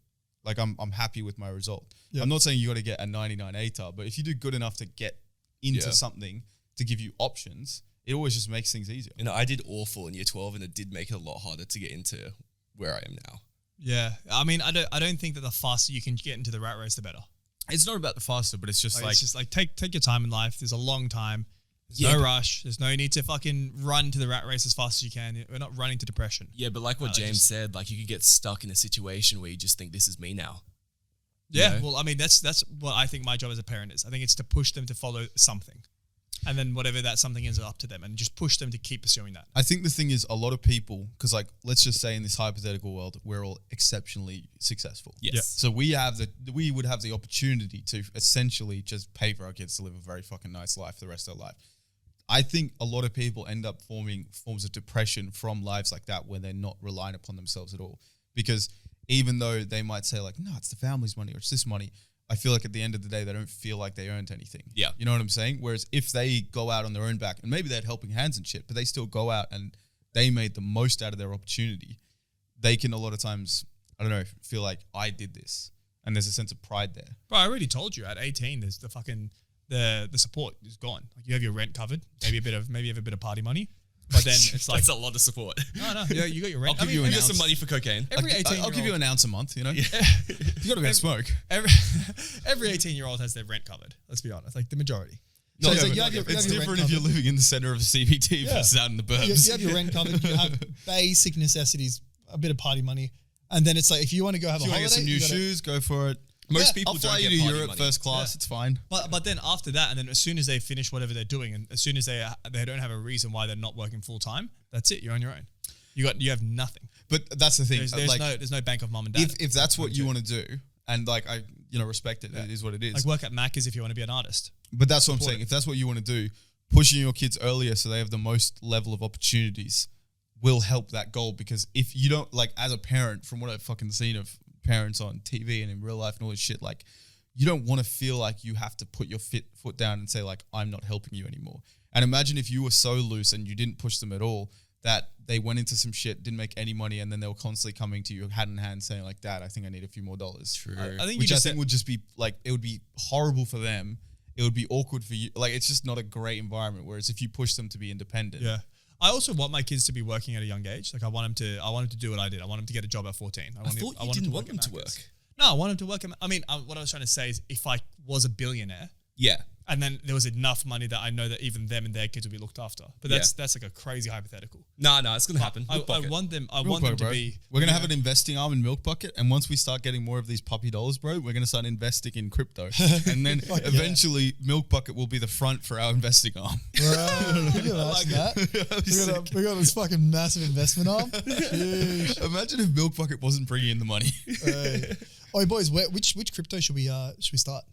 Like I'm happy with my result. Yeah. I'm not saying you got to get a 99 ATAR, but if you do good enough to get into Yeah. something to give you options, it always just makes things easier. You know, I did awful in year 12 and it did make it a lot harder to get into where I am now. Yeah, I mean, I don't think that the faster you can get into the rat race, the better. It's not about the faster, but it's just Like, it's just like take your time in life. There's a long time. There's Yeah, no but- rush. There's no need to fucking run to the rat race as fast as you can. We're not running to depression. Yeah, but like what Like James just- said, like you could get stuck in a situation where you just think this is me now. Yeah, know? well, I mean, that's what I think my job as a parent is. I think it's to push them to follow something. And then whatever that something is up to them and just push them to keep pursuing that. I think the thing is a lot of people, because like let's just say in this hypothetical world, we're all exceptionally successful. Yes. Yeah. So we would have the opportunity to essentially just pay for our kids to live a very fucking nice life for the rest of their life. I think a lot of people end up forming forms of depression from lives like that where they're not relying upon themselves at all. Because even though they might say like, no, it's the family's money or it's this money, I feel like at the end of the day, they don't feel like they earned anything. Yeah. You know what I'm saying? Whereas if they go out on their own back, and maybe they had helping hands and shit, but they still go out and they made the most out of their opportunity, they can a lot of times, I don't know, feel like I did this. And there's a sense of pride there. Bro, I already told you at 18, there's the fucking, the support is gone. Like you have your rent covered, maybe you have a bit of party money. But then it's like, That's a lot of support. no, you got your rent. I'll give you an Get ounce. some money for cocaine. Every 18 I'll give you an ounce a month, you know? You got to be able to smoke. every 18-year-old has their rent covered. Let's be honest, like the majority. So it's Yeah, like you but have your it's rent different if you're covered. living in the center of a CBT versus out in the burbs. You have your rent covered. You have basic necessities, a bit of party money, and then it's like if you want to go have If you a want to holiday, get some new you gotta- shoes, go for it. Most Yeah, people I'll don't fly you get to party Europe money. first class. Yeah. It's fine. But then after that, and then as soon as they finish whatever they're doing, and as soon as they don't have a reason why they're not working full time, that's it. You're on your own. You have nothing. But that's the thing. There's no bank of mom and dad. if that's what you want to do, and like I respect it. Yeah. It is what it is. like work at Macca's if you want to be an artist. But that's what I'm Support saying. it. If that's what you want to do, pushing your kids earlier so they have the most level of opportunities will help that goal. Because if you don't, like, as a parent, from what I've fucking seen of parents on TV and in real life and all this shit, like, you don't want to feel like you have to put your foot down and say, like, I'm not helping you anymore. And imagine if you were so loose and you didn't push them at all, that they went into some shit, didn't make any money, and then they were constantly coming to you hand in hand saying, like, Dad, I think I need a few more dollars. True. I think Which you I just think would just be like, it would be horrible for them. It would be awkward for you. Like, it's just not a great environment. Whereas if you push them to be independent, Yeah. I also want my kids to be working at a young age. Like I want them to do what I did. I want them to get a job at 14. I thought you didn't want them to work. No, I want them to work. I mean, what I was trying to say is if I was a billionaire, Yeah. And then there was enough money that I know that even them and their kids will be looked after. But that's like a crazy hypothetical. No, it's gonna happen. I want them. I want Milk them to bro. be. We're gonna have an investing arm in Milk Bucket, and once we start getting more of these puppy dollars, bro, we're gonna start investing in crypto, and then eventually Milk Bucket will be the front for our investing arm. Bro, look at us, Matt. We got this fucking massive investment arm. Sheesh. Imagine if Milk Bucket wasn't bringing in the money. Hey. Oh, boys, which crypto should we start?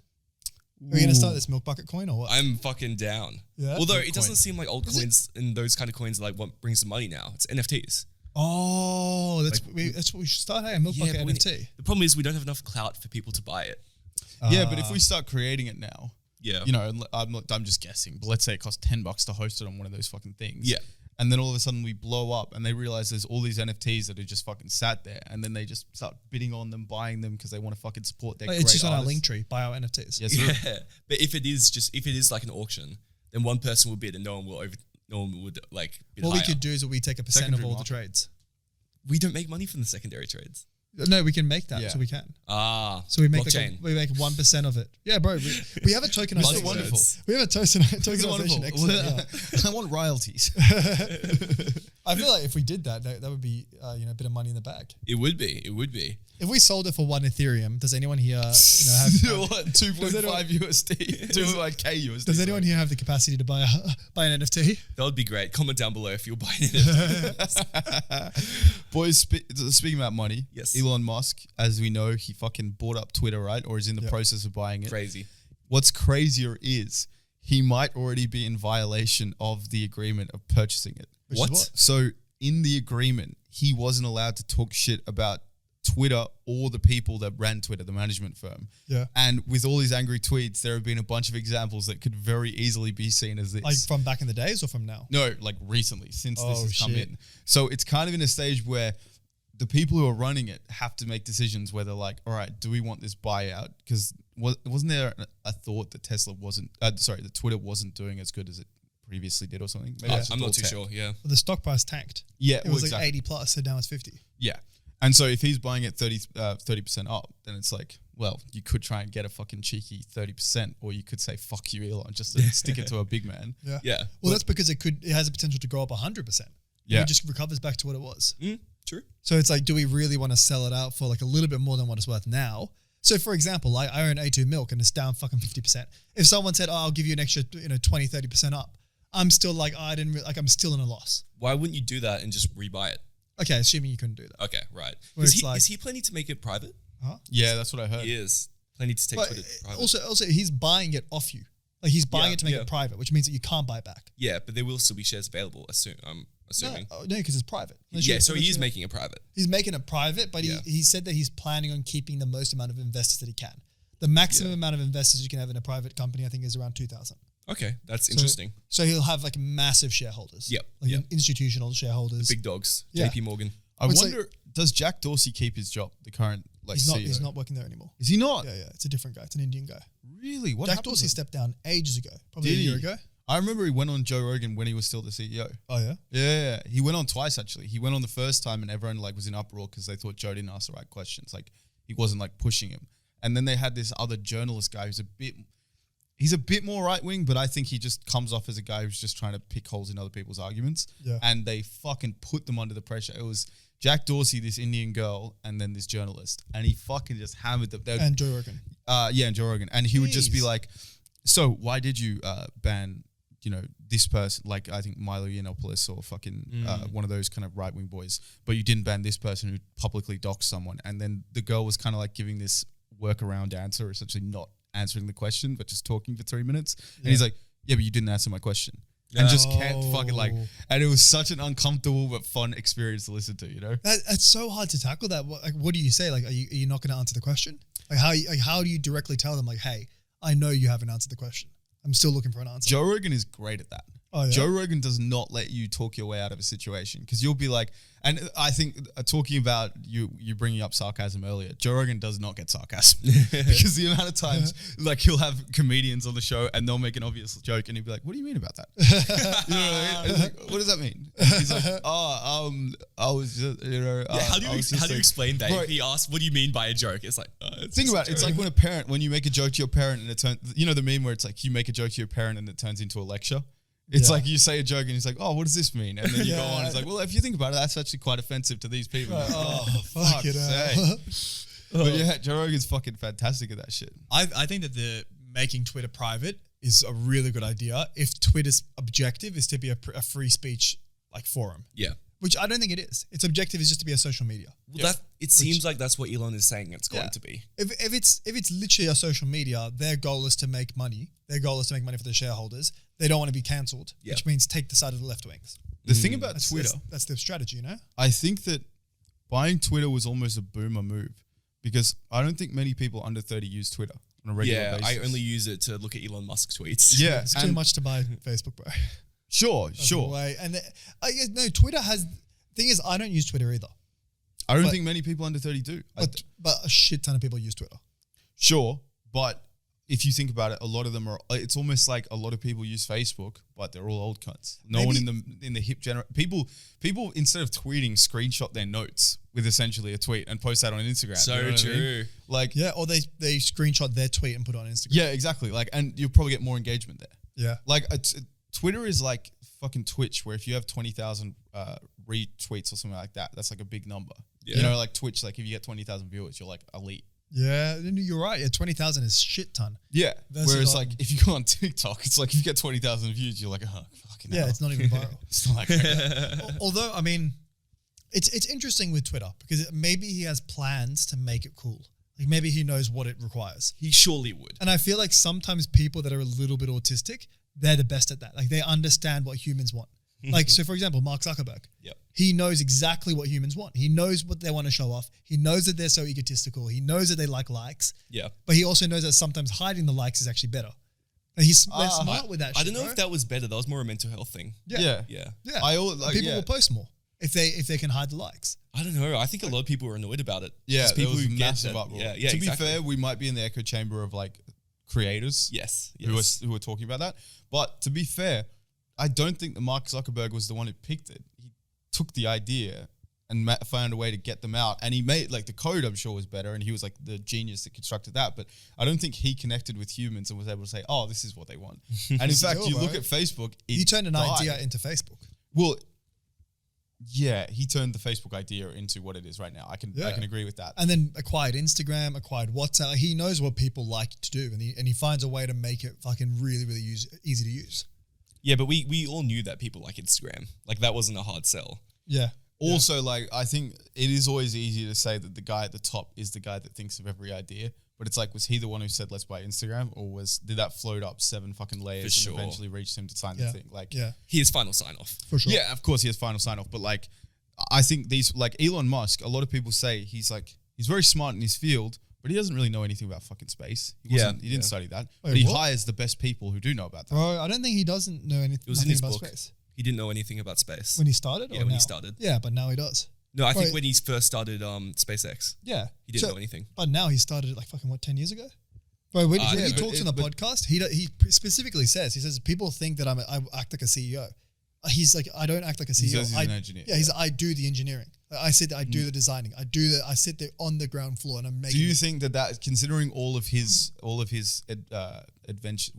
Are we going to start this Milk Bucket coin or what? I'm fucking down. Yeah? Although Milk it doesn't coin. seem like altcoins and those kind of coins are like what brings the money now. It's NFTs. Oh, that's what we should start. Hey, a Milk Bucket but NFT. the problem is we don't have enough clout for people to buy it. Yeah, but if we start creating it now, Yeah. you know, I'm just guessing, but let's say it costs $10 to host it on one of those fucking things. Yeah. And then all of a sudden we blow up and they realize there's all these NFTs that are just fucking sat there, and then they just start bidding on them, buying them because they want to fucking support their Like, great it's just on our artists. link tree. Buy our NFTs. Yes, sir. Yeah. But if it is like an auction, then one person will bid and no one would like bid What we higher. could do is we take a percent of Secondary all the market. trades. We don't make money from the secondary trades. No, we can make that, Yeah. so we can. So we make blockchain. we make 1% of of it. Yeah, bro. We have a tokenized. Mr. Wonderful. We have a tokenization. Excellent, I want royalties. I feel like if we did that would be a bit of money in the bag. It would be. If we sold it for 1 Ethereum, does anyone here have? What, 2.5 USD, 2.5K USD. Does anyone here have the capacity to buy an NFT? That would be great. Comment down below if you're buying it. Boys, speaking about money, Yes. Elon Musk, as we know, he fucking bought up Twitter, right? Or is in the process of buying it. Crazy. What's crazier is he might already be in violation of the agreement of purchasing it. Which is What? what? So in the agreement, he wasn't allowed to talk shit about Twitter or the people that ran Twitter, the management firm. Yeah. And with all these angry tweets, there have been a bunch of examples that could very easily be seen as this. Like from back in the days or from now? No, like recently, since this Oh, has come shit. in. So it's kind of in a stage where the people who are running it have to make decisions where they're like, all right, do we want this buyout? Because wasn't there a thought that that Twitter wasn't doing as good as it previously did or something? Maybe it's I'm all not too tech. sure. Yeah. Well, the stock price tanked. Yeah, It well, was like exactly. 80 plus, so now it's 50. Yeah. And so if he's buying it 30% up, then it's like, well, you could try and get a fucking cheeky 30%, or you could say, fuck you, Elon, just to stick it to a big man. Yeah. Well, that's because it has a potential to go up 100%. Yeah. It just recovers back to what it was. True. So it's like, do we really want to sell it out for like a little bit more than what it's worth now? So for example, I own A2 Milk and it's down fucking 50%. If someone said, oh, I'll give you an extra 20, 30% up, I'm still like, I'm still in a loss. Why wouldn't you do that and just rebuy it? Okay, assuming you couldn't do that. Okay, right. Where Is it's he, like- is he planning to make it private? Yeah, that's what I heard. He is planning to take But Twitter private. also he's buying it off you. Like he's buying Yeah, it to make yeah. it private, which means that you can't buy it back. Yeah, but there will still be shares available. I'm assuming. No, because it's private. Yeah, so he is making it private. He's making it private, but Yeah. he said that he's planning on keeping the most amount of investors that he can. The maximum amount of investors you can have in a private company, I think, is around 2,000. Okay, that's interesting. So he'll have like massive shareholders. Yep, Like yep. institutional shareholders. Big dogs. Yeah. JP Morgan. I It's wonder, does Jack Dorsey keep his job, the current CEO? He's not working there anymore. Is he not? Yeah, it's a different guy. It's an Indian guy. Really? What Jack happened Dorsey to him? stepped down ages ago, probably Did a year he? ago. I remember he went on Joe Rogan when he was still the CEO. Oh yeah. Yeah, he went on twice actually. He went on the first time and everyone like was in uproar because they thought Joe didn't ask the right questions. Like he wasn't like pushing him. And then they had this other journalist guy who's he's a bit more right wing, but I think he just comes off as a guy who's just trying to pick holes in other people's arguments. Yeah. And they fucking put them under the pressure. It was Jack Dorsey, this Indian girl, and then this journalist, and he fucking just hammered them. And Joe Rogan. And Joe Rogan, and he would just be Jeez. like, "So why did you ban, this person? Like I think Milo Yiannopoulos or fucking one of those kind of right wing boys, but you didn't ban this person who publicly doxed someone." And then the girl was kind of like giving this workaround answer, essentially not answering the question, but just talking for 3 minutes. And he's like, "Yeah, but you didn't answer my question." And just kept fucking like, and it was such an uncomfortable but fun experience to listen to, That's so hard to tackle that. What do you say? Like, are you not going to answer the question? Like how do you directly tell them like, hey, I know you haven't answered the question. I'm still looking for an answer. Joe Rogan is great at that. Oh, yeah. Joe Rogan does not let you talk your way out of a situation because you'll be like, and I think talking about you bringing up sarcasm earlier, Joe Rogan does not get sarcasm because the amount of times like he'll have comedians on the show and they'll make an obvious joke and he'll be like, "What do you mean about that?" You know what I mean? And it's like, what does that mean? And he's like, I was just, you know, How do you explain that? Bro, If he asks, "What do you mean by a joke?" It's like, think about it. It's like when you make a joke to your parent and it turns, you know, the meme where it's like you make a joke to your parent and it turns into a lecture. It's like you say a joke and he's like, "Oh, what does this mean?" And then you go on. It's like, "Well, if you think about it, that's actually quite offensive to these people." Right. Oh, Fuck it out. But yeah, Joe Rogan's fucking fantastic at that shit. I think that the making Twitter private is a really good idea if Twitter's objective is to be a free speech like forum. yeah. Which I don't think it is. Its objective is just to be a social media. Well, it seems like that's what Elon is saying it's going to be. If it's literally a social media, their goal is to make money. Their goal is to make money for the shareholders. They don't want to be cancelled, which means take the side of the left wings. The thing about Twitter, that's their strategy, you know? I think that buying Twitter was almost a boomer move because I don't think many people under 30 use Twitter on a regular basis. I only use it to look at Elon Musk tweets. Yeah, It's too much to buy Facebook, bro. Sure. And I guess, no, Twitter has... Thing is, I don't use Twitter either. I don't think many people under 30 do. But a shit ton of people use Twitter. Sure, but if you think about it, a lot of them are. It's almost like a lot of people use Facebook, but they're all old cunts. No one in the hip generation. People instead of tweeting, screenshot their notes with essentially a tweet and post that on Instagram. So you know what I mean? true. Like or they screenshot their tweet and put it on Instagram. yeah, exactly. Like, and you'll probably get more engagement there. Yeah. Like Twitter is like fucking Twitch, where if you have 20,000 retweets or something like that, that's like a big number. Yeah. You know, like Twitch, like if you get 20,000 viewers, you're like elite. Yeah, you're right. Yeah, 20,000 is shit ton. Yeah. Versus Whereas on- like if you go on TikTok, it's like if you get 20,000 views, you're like, oh, fucking Yeah, hell. it's not even viral. It's not like that. Although, I mean, it's interesting with Twitter because maybe he has plans to make it cool. Like maybe he knows what it requires. He surely would. And I feel like sometimes people that are a little bit autistic, they're the best at that. Like they understand what humans want. Like, so for example, Mark Zuckerberg. Yep. He knows exactly what humans want. He knows what they want to show off. He knows that they're so egotistical. He knows that they like likes. Yeah. But he also knows that sometimes hiding the likes is actually better. And they're smart with that shit. I don't know bro. if that was better. That was more a mental health thing. Yeah. Yeah. Yeah. People yeah. will post more if they can hide the likes. I don't know. I think a lot of people were annoyed about it. Yeah, Just there people was who a get massive that- uproar. Yeah, To exactly. be fair, we might be in the echo chamber of like creators Yes. who are talking about that. But to be fair, I don't think that Mark Zuckerberg was the one who picked it. He took the idea and found a way to get them out. And he made, like, the code, I'm sure, was better. And he was, like, the genius that constructed that. But I don't think he connected with humans and was able to say, oh, this is what they want. And in fact, Cool, you bro. look at Facebook. He turned an died. idea into Facebook. Well, yeah, he turned the Facebook idea into what it is right now. I can agree with that. And then acquired Instagram, acquired WhatsApp. He knows what people like to do, and he finds a way to make it fucking really, really easy to use. Yeah, but we all knew that people like Instagram. Like that wasn't a hard sell. Yeah. Also, like, I think it is always easy to say that the guy at the top is the guy that thinks of every idea. But it's like, was he the one who said, let's buy Instagram? Or did that float up 7 fucking layers For sure. and eventually reach him to sign Yeah. the thing? Like, Yeah. Here's final sign off. For sure. yeah, of course he has final sign off. But like, I think these, like Elon Musk, a lot of people say he's very smart in his field, but he doesn't really know anything about fucking space. He didn't study that. Wait, but he what? hires the best people who do know about that. Bro, I don't think he doesn't know anything It was in his about book. space. He didn't know anything about space. When he started? Yeah, or when he now? started. Yeah, but now he does. No, I think Right. when he first started SpaceX, Yeah. he didn't know anything. But now he started it like fucking, 10 years ago? Bro, when he yeah, but talks on the podcast, he specifically says, people think that I act like a CEO. He's like, I don't act like a CEO. He says he's an engineer. Yeah, I do the engineering. I sit there, I do the designing. I sit there on the ground floor and I'm making Do you it. think that considering all of his adventure,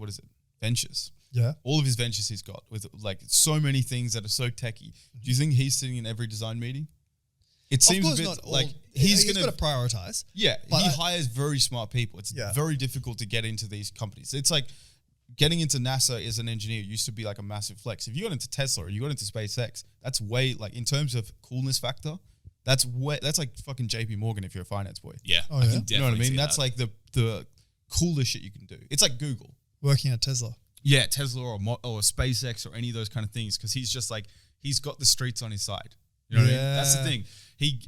ventures, Yeah. all of his ventures he's got with like so many things that are so techie, do you think he's sitting in every design meeting? It seems Of course a bit not all. like he's he's got gonna to prioritize. yeah, but he I- hires very smart people. It's Yeah. very difficult to get into these companies. It's like getting into NASA as an engineer used to be like a massive flex. If you got into Tesla or you got into SpaceX, that's way like in terms of coolness factor, that's like fucking JP Morgan if you're a finance boy. Yeah, Oh, I yeah? can You know what I definitely mean? see That's that. like the coolest shit you can do. It's like Google. Working at Tesla. Yeah, Tesla or SpaceX or any of those kind of things because he's just like he's got the streets on his side. You know what I mean? That's the Yeah. thing.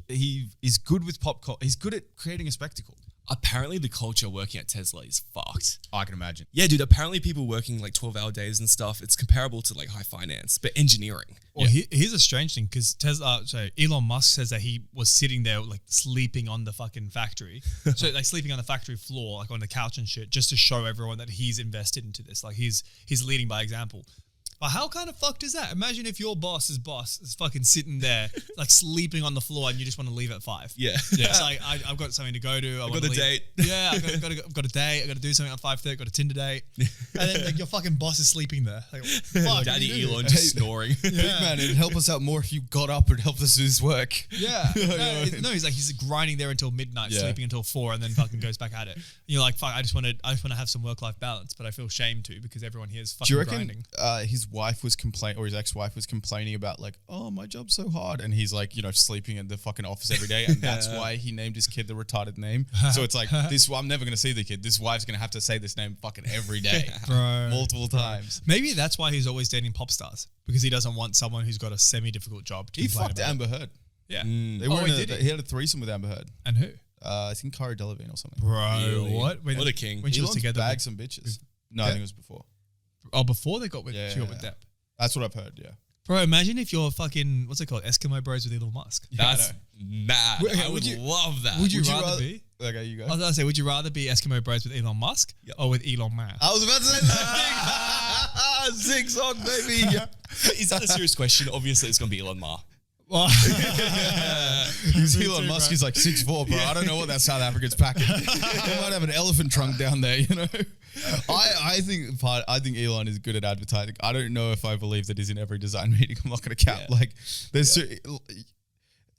He is good with pop culture. He's good at creating a spectacle. Apparently, the culture working at Tesla is fucked. I can imagine. Yeah, dude. Apparently, people working like 12-hour days and stuff. It's comparable to like high finance, but engineering. Well, here's a strange thing because Elon Musk says that he was sitting there like sleeping on the fucking factory, so like sleeping on the factory floor, like on the couch and shit, just to show everyone that he's invested into this. Like he's leading by example. But how kind of fucked is that? Imagine if your boss's boss is fucking sitting there, like sleeping on the floor, and you just want to leave at 5. Yeah. It's like I've got something to go to. I've got a date. Yeah, I've got a date. I got to do something at 5:30. Got a Tinder date, and then like your fucking boss is sleeping there. Like, fuck, Daddy Elon just snoring. Big man, it'd help us out more if you got up and helped us do this work. Yeah. No, he's grinding there until midnight, sleeping until 4, and then fucking goes back at it. And you're like, fuck, I just want to have some work-life balance, but I feel shame too because everyone here is fucking Do you reckon grinding. his wife was or his ex-wife was complaining about like, oh, my job's so hard, and he's like, sleeping at the fucking office every day, and that's why he named his kid the retarded name. So it's like this. I'm never gonna see the kid. This wife's gonna have to say this name fucking every day, Bro. multiple times. Maybe that's why he's always dating pop stars because he doesn't want someone who's got a semi-difficult job. To He complain fucked about. Amber Heard. Yeah. They Oh, were he did. he had a threesome with Amber Heard. And who? I think Cara Delevingne or something. Bro, Really? what? What a king. When she was Elon's together. bagged some bitches. No, I think it was before. Before they got with she got with Depp. That's what I've heard. Yeah. Bro, imagine if you're fucking what's it called? Eskimo Bros with Elon Musk. That's mad. Okay, I would love that. Would you rather be? Okay, you go. I was gonna say, would you rather be Eskimo Bros with Elon Musk or with Elon Musk? I was about to say that. Zigzag, baby. Is that a serious question? Obviously, it's gonna be Elon Musk. He's Elon Musk. He's like 6'4", bro. I don't know what that South African's packing. He might have an elephant trunk down there, I think Elon is good at advertising. I don't know if I believe that he's in every design meeting. I'm not going to cap. Yeah. Like, there's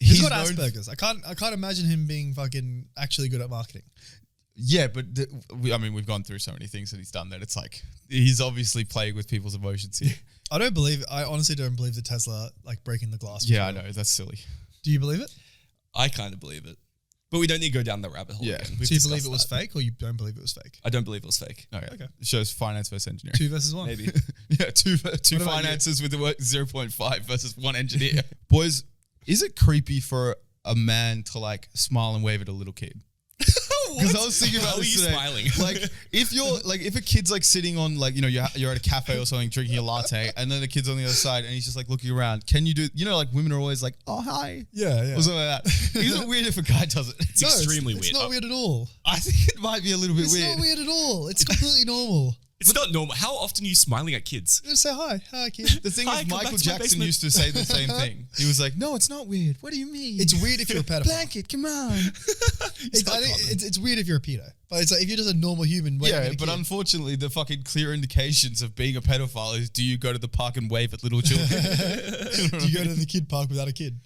He's got Asperger's. I can't imagine him being fucking actually good at marketing. Yeah, but we've gone through so many things that he's done that it's like he's obviously playing with people's emotions here. I honestly don't believe the Tesla like breaking the glass. Yeah, I know that's silly. Do you believe it? I kind of believe it. But we don't need to go down that rabbit hole Yeah. again. Do We've you believe discussed it was that. fake or you don't believe it was fake? I don't believe it was fake. Okay. Okay. It shows finance versus engineering. 2 versus 1. Maybe. Yeah, two about you? finances with the word 0.5 versus one engineer. Boys, is it creepy for a man to like smile and wave at a little kid? Because I was thinking about How this are you today. smiling? Like, if a kid's like sitting on like, you're at a cafe or something drinking a latte, and then the kid's on the other side and he's just like looking around. Can you do? Like women are always like, oh hi, Yeah. or something like that. Isn't it weird if a guy does it? It's extremely weird. It's not weird at all. I think it might be a little bit It's weird. not weird at all. It's completely normal. It's not normal. How often are you smiling at kids? Just say hi. Hi, kid. The thing Hi, is, come back Michael to my Jackson basement. used to say the same thing. He was like, no, it's not weird. What do you mean? It's weird if you're a pedophile. Blanket, come on. I think it's weird if you're a pedo. But it's like if you're just a normal human. waving Yeah, at a but kid. unfortunately, the fucking clear indications of being a pedophile is: do you go to the park and wave at little children? Do you go to the kid park without a kid?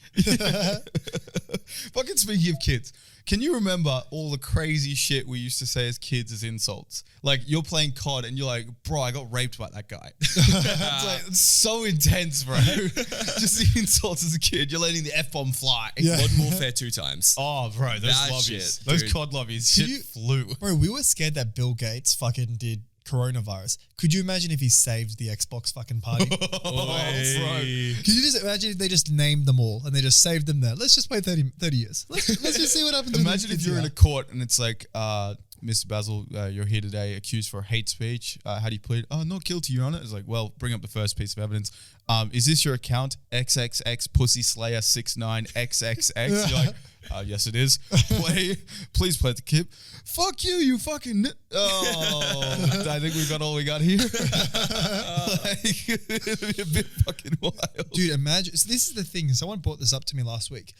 Fucking speaking of kids, can you remember all the crazy shit we used to say as kids as insults? Like you're playing COD and you're like, bro, I got raped by that guy. It's so intense, bro. Just the insults as a kid. You're letting the F-bomb fly. Yeah. Modern Warfare 2 times. Oh, bro, those That lobbies. shit, Those dude. COD lobbies shit you- flew. Bro, we were scared that Bill Gates fucking did coronavirus. Could you imagine if he saved the Xbox fucking party? Could you just imagine if they just named them all and they just saved them there? Let's just wait 30 years. Let's just see what happens. when Imagine these if kids you're are in a out. court and it's like, Mr. Basil, you're here today accused for hate speech. How do you plead? Oh, not guilty, Your Honor. It's like, well, bring up the first piece of evidence. Is this your account? XXX Pussy Slayer 69XXX. You're like, yes, it is. Please play the clip. Fuck you, you fucking. Oh, I think we got all we got here. It'll be a bit fucking wild. Dude, imagine. So this is the thing. Someone brought this up to me last week.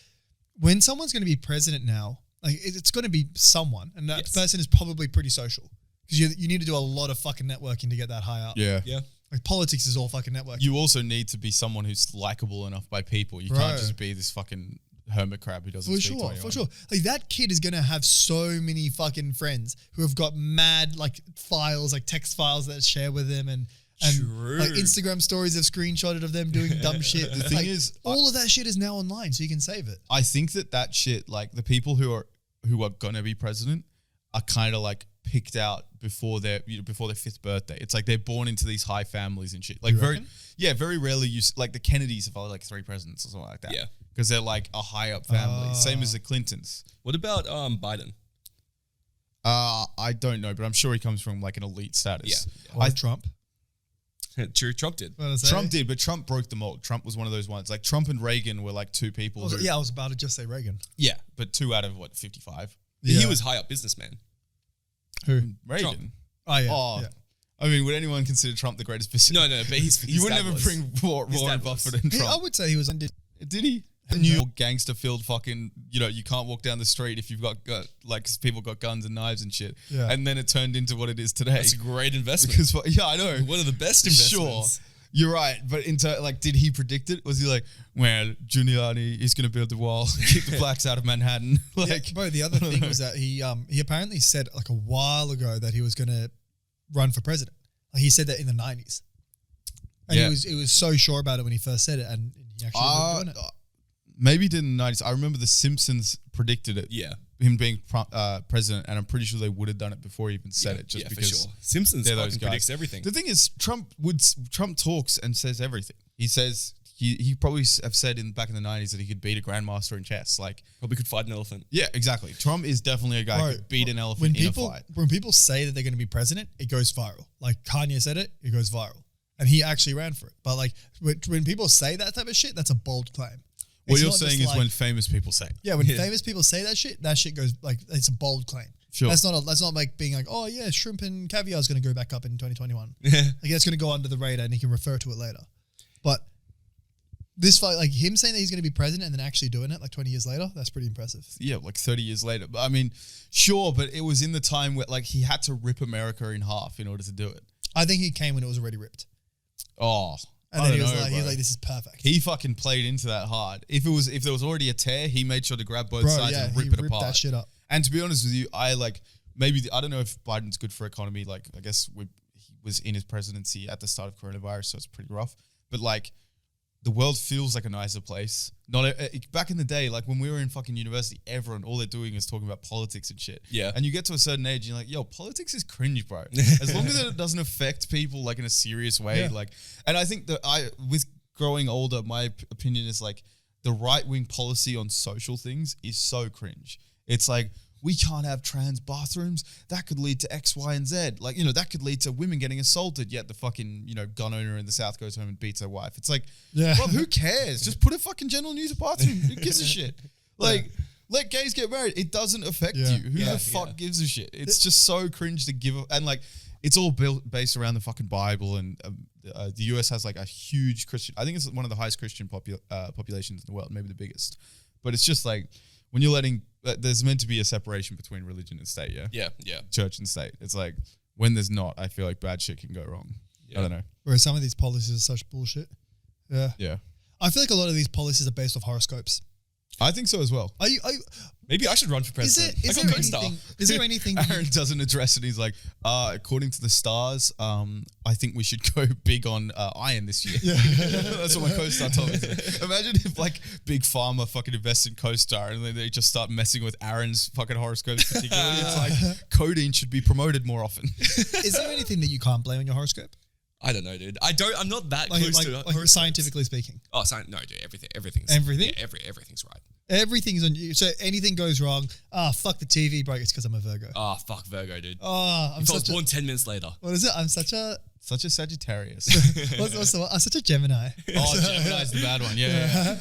When someone's going to be president now, like it's going to be someone, and that person is probably pretty social because you need to do a lot of fucking networking to get that high up. Yeah. Yeah. Like politics is all fucking networking. You also need to be someone who's likable enough by people. You Bro. can't just be this fucking hermit crab who doesn't speak to anyone. For sure. Like that kid is gonna have so many fucking friends who have got mad like files, like text files that share with them and True. like Instagram stories have screenshotted of them doing dumb shit. The thing is, all of that shit is now online, so you can save it. I think that shit, like the people who are gonna be president, are kind of like picked out before their 5th birthday. It's like they're born into these high families and shit. Like very rarely like the Kennedys have had like 3 presidents or something like that. Yeah. Because they're like a high up family. Same as the Clintons. What about Biden? I don't know, but I'm sure he comes from like an elite status. Yeah. Or Trump. True, Trump did. What did I say? Trump did, but Trump broke the mold. Trump was one of those ones. Like Trump and Reagan were like two people. I was about to just say Reagan. Yeah, but 2 out of 55. He was high up businessman. Who? Reagan. Trump. Oh yeah. Oh, yeah. I mean, would anyone consider Trump the greatest business? No, but he's You would dad never was. bring Warren dad was. Buffett and I Trump. would say he was undid. Did he? The new gangster-filled fucking, you can't walk down the street if you've got like 'cause people got guns and knives and shit. Yeah. And then it turned into what it is today. That's a great investment. Because I know. One of the best investments. Sure, you're right. But did he predict it? Was he like, well, Giuliani is going to build the wall, keep the blacks out of Manhattan? Like, Bro, the other thing was that he apparently said like a while ago that he was going to run for president. Like he said that in the 90s. And he was so sure about it when he first said it, and he actually ended up doing it. maybe he did in the 90s. I remember The Simpsons predicted it. Yeah. Him being president, and I'm pretty sure they would have done it before he even said it, just because for sure. Simpsons they're fucking those guys. predicts everything. The thing is, Trump talks and says everything. He says he probably have said back in the 90s that he could beat a grandmaster in chess. Like, Probably could fight an elephant. yeah, exactly. Trump is definitely a guy who could beat an elephant in a fight. When people say that they're going to be president, it goes viral. Like Kanye said it goes viral. And he actually ran for it. But like when people say that type of shit, that's a bold claim. What It's you're not just saying is like- when famous people say it. Yeah, when famous people say that shit goes like, it's a bold claim. Sure. That's not like being like, oh yeah, shrimp and caviar is going to go back up in 2021. Yeah. Like that's going to go under the radar and he can refer to it later. But this fight, like him saying that he's going to be president and then actually doing it like 20 years later, that's pretty impressive. Yeah, like 30 years later. But I mean, sure, but it was in the time where like he had to rip America in half in order to do it. I think he came when it was already ripped. Oh, And I then he don't was know, like, bro. this is perfect. He fucking played into that hard. If there was already a tear, he made sure to grab both Bro, sides yeah, and he rip it ripped apart. that shit up. And to be honest with you, I don't know if Biden's good for economy. Like, I guess he was in his presidency at the start of coronavirus, so it's pretty rough. But like, the world feels like a nicer place. Back in the day, like when we were in fucking university, everyone, all they're doing is talking about politics and shit. Yeah. And you get to a certain age, and you're like, yo, politics is cringe, bro. As long as it doesn't affect people like in a serious way. Yeah. Like, and I think that with growing older, my opinion is like the right-wing policy on social things is so cringe. It's like, we can't have trans bathrooms. That could lead to X, Y, and Z. Like, that could lead to women getting assaulted, yet the fucking, gun owner in the South goes home and beats her wife. It's like, Yeah. bro, who cares? Just put a fucking gender neutral bathroom. Who gives a shit? Like, let gays get married. It doesn't affect Yeah. you. Who the fuck gives a shit? It's just so cringe to give and like, it's all based around the fucking Bible, and the US has like a huge Christian, I think it's one of the highest Christian populations in the world, maybe the biggest. But it's just like, when you're letting, there's meant to be a separation between religion and state, yeah? Yeah. Church and state. It's like, when there's not, I feel like bad shit can go wrong. Yeah. I don't know. Whereas some of these policies are such bullshit. Yeah. Yeah. I feel like a lot of these policies are based off horoscopes. I think so as well. Are you Maybe I should run for president. I got co-star. is there anything Aaron doesn't address it. He's like, according to the stars, I think we should go big on iron this year. That's what my co-star told me. Imagine if like Big Pharma fucking invests in co-star and then they just start messing with Aaron's fucking horoscopes particularly. It's like codeine should be promoted more often. is there anything that you can't blame on your horoscope? I don't know, dude. I'm not that Like, close like, to like horoscopes. scientifically speaking. Oh, no, dude. Everything's Everything? Yeah, everything's right. Everything's on you. So anything goes wrong, fuck the TV, bro. It's because I'm a Virgo. Oh, fuck Virgo, dude. I'm If I was such a, born 10 minutes later. what is it? I'm such a, Such a Sagittarius. what's the one? I'm such a Gemini. Oh, Gemini's the bad one. Yeah.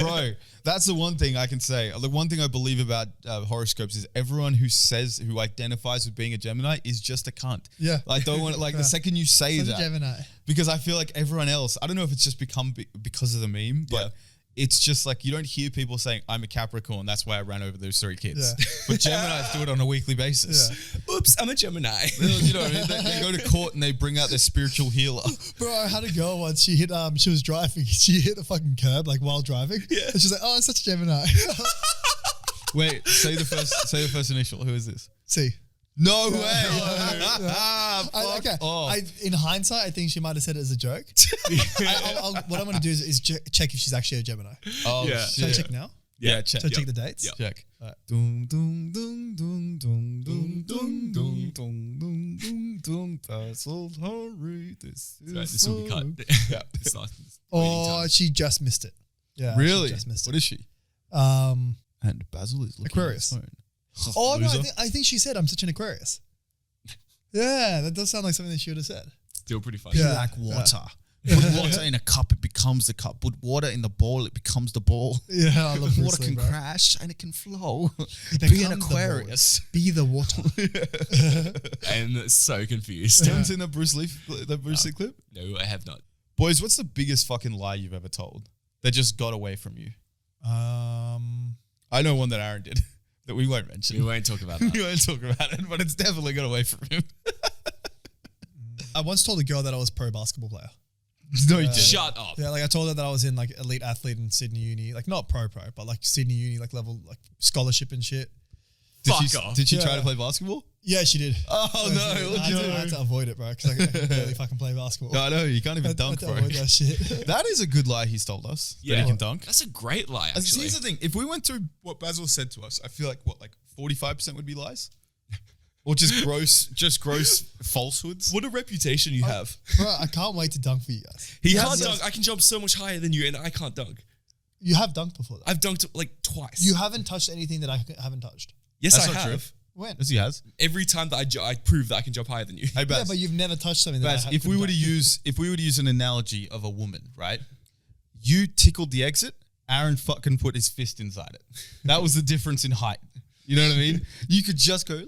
Bro, that's the one thing I can say. The one thing I believe about horoscopes is everyone who identifies with being a Gemini is just a cunt. Yeah. I don't want the second you say Such a that. Gemini. Because I feel like everyone else, I don't know if it's just become because of the meme, but Yeah. it's just like you don't hear people saying, I'm a Capricorn, that's why I ran over those 3 kids. Yeah. But Geminis do it on a weekly basis. Yeah. Oops, I'm a Gemini. You know what I mean? They go to court and they bring out their spiritual healer. Bro, I had a girl once. She hit. She was driving. She hit the fucking curb like while driving. Yeah. And she's like, "Oh, I'm such a Gemini." Wait, say the first initial. Who is this? See. No way. Okay. off. In hindsight, I think she might have said it as a joke. What I'm going to do is check if she's actually a Gemini. Oh, Yeah. Should I shit. check now? Yeah, check. Should I check the dates? Yeah. Check. Alright. Dum dum dum dum dum dum dum dum dum dum dum dum. Basil Harry, this is Right, this will be cut. Yeah. This last- Oh, she just missed it. Yeah. Really? She just missed What it. is she? Um, And Basil is looking Aquarius. at his phone. Oh no, Loser. I think she said I'm such an Aquarius. Yeah, that does sound like something that she would have said. Still pretty funny. Yeah. Like water. Put water in a cup, it becomes the cup. Put water in the ball, it becomes the ball. Yeah, I love Bruce Water Lee, can bro. crash and it can flow. It Be an becomes the Aquarius. Be the water. I'm so confused. You haven't seen that Bruce Lee clip? No, I have not. Boys, what's the biggest fucking lie you've ever told that just got away from you? I know one that Aaron did that we won't mention. We won't talk about that. We won't talk about it, but it's definitely got away from him. I once told a girl that I was pro basketball player. No, you didn't. Shut up. Yeah, like I told her that I was in like elite athlete in Sydney Uni, like not pro, but like Sydney Uni like level like scholarship and shit. Did she try Yeah. to play basketball? Yeah, she did. Oh no! I had to avoid it, bro, because I can barely fucking play basketball. No, I know you can't even I dunk, had to bro. avoid that shit. That is a good lie he's told us. Yeah. That he can dunk. That's a great lie, actually. Here's the thing: if we went through what Basil said to us, I feel like 45% would be lies, or just gross falsehoods. What a reputation you have. Bro, I can't wait to dunk for you guys. He has can't this- dunk. I can jump so much higher than you, and I can't dunk. You have dunked before, though. I've dunked like twice. You haven't touched anything that I haven't touched. Yes, That's I not have. true. When? Yes, he has. Every time that I prove that I can jump higher than you. Hey, Baz. Yeah, but you've never touched something that Baz, I have if we were to use an analogy of a woman, right? You tickled the exit. Aaron fucking put his fist inside it. That was the difference in height. You know what I mean? You could just go.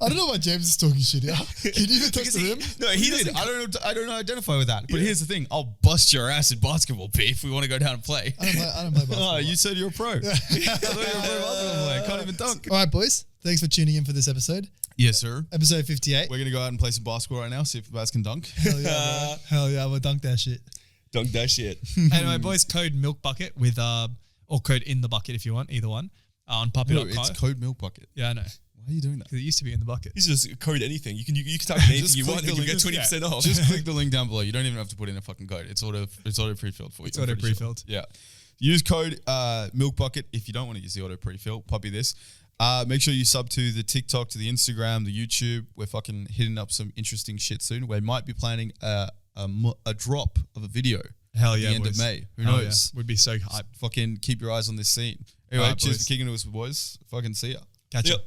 I don't know why James is talking shit here. Can you even touch the rim? No, He did. I don't identify with that. But here's the thing: I'll bust your ass in basketball, P, if we want to go down and play. I don't play basketball. Oh, you said you're a pro. I thought you were a pro basketball player. Can't even dunk. All right, boys. Thanks for tuning in for this episode. Yes, sir. Episode 58. We're gonna go out and play some basketball right now. See if Baz can dunk. Hell yeah, bro. Hell yeah, we'll dunk that shit. Dunk that shit. Anyway, boys, code milk bucket with or code in the bucket if you want, either one. On puppy.co. No, it's code milk bucket. Yeah, I know. Why are you doing that? Because it used to be in the bucket. He's just code anything. You can type in anything Just you click want the and you link. get 20% off. Just click the link down below. You don't even have to put in a fucking code. It's auto pre-filled for you. It's I'm auto pretty pre-filled. Yeah. Use code milk bucket if you don't want to use the auto pre-fill. Puppy this. Make sure you sub to the TikTok, to the Instagram, the YouTube. We're fucking hitting up some interesting shit soon. We might be planning a drop of a video. Hell at yeah, the end boys. of May. Who Hell knows? yeah. Would be so hype. Fucking keep your eyes on this scene. Anyway, Alright, cheers boys. for kicking to us, boys. Fucking see ya. Catch Yep. up.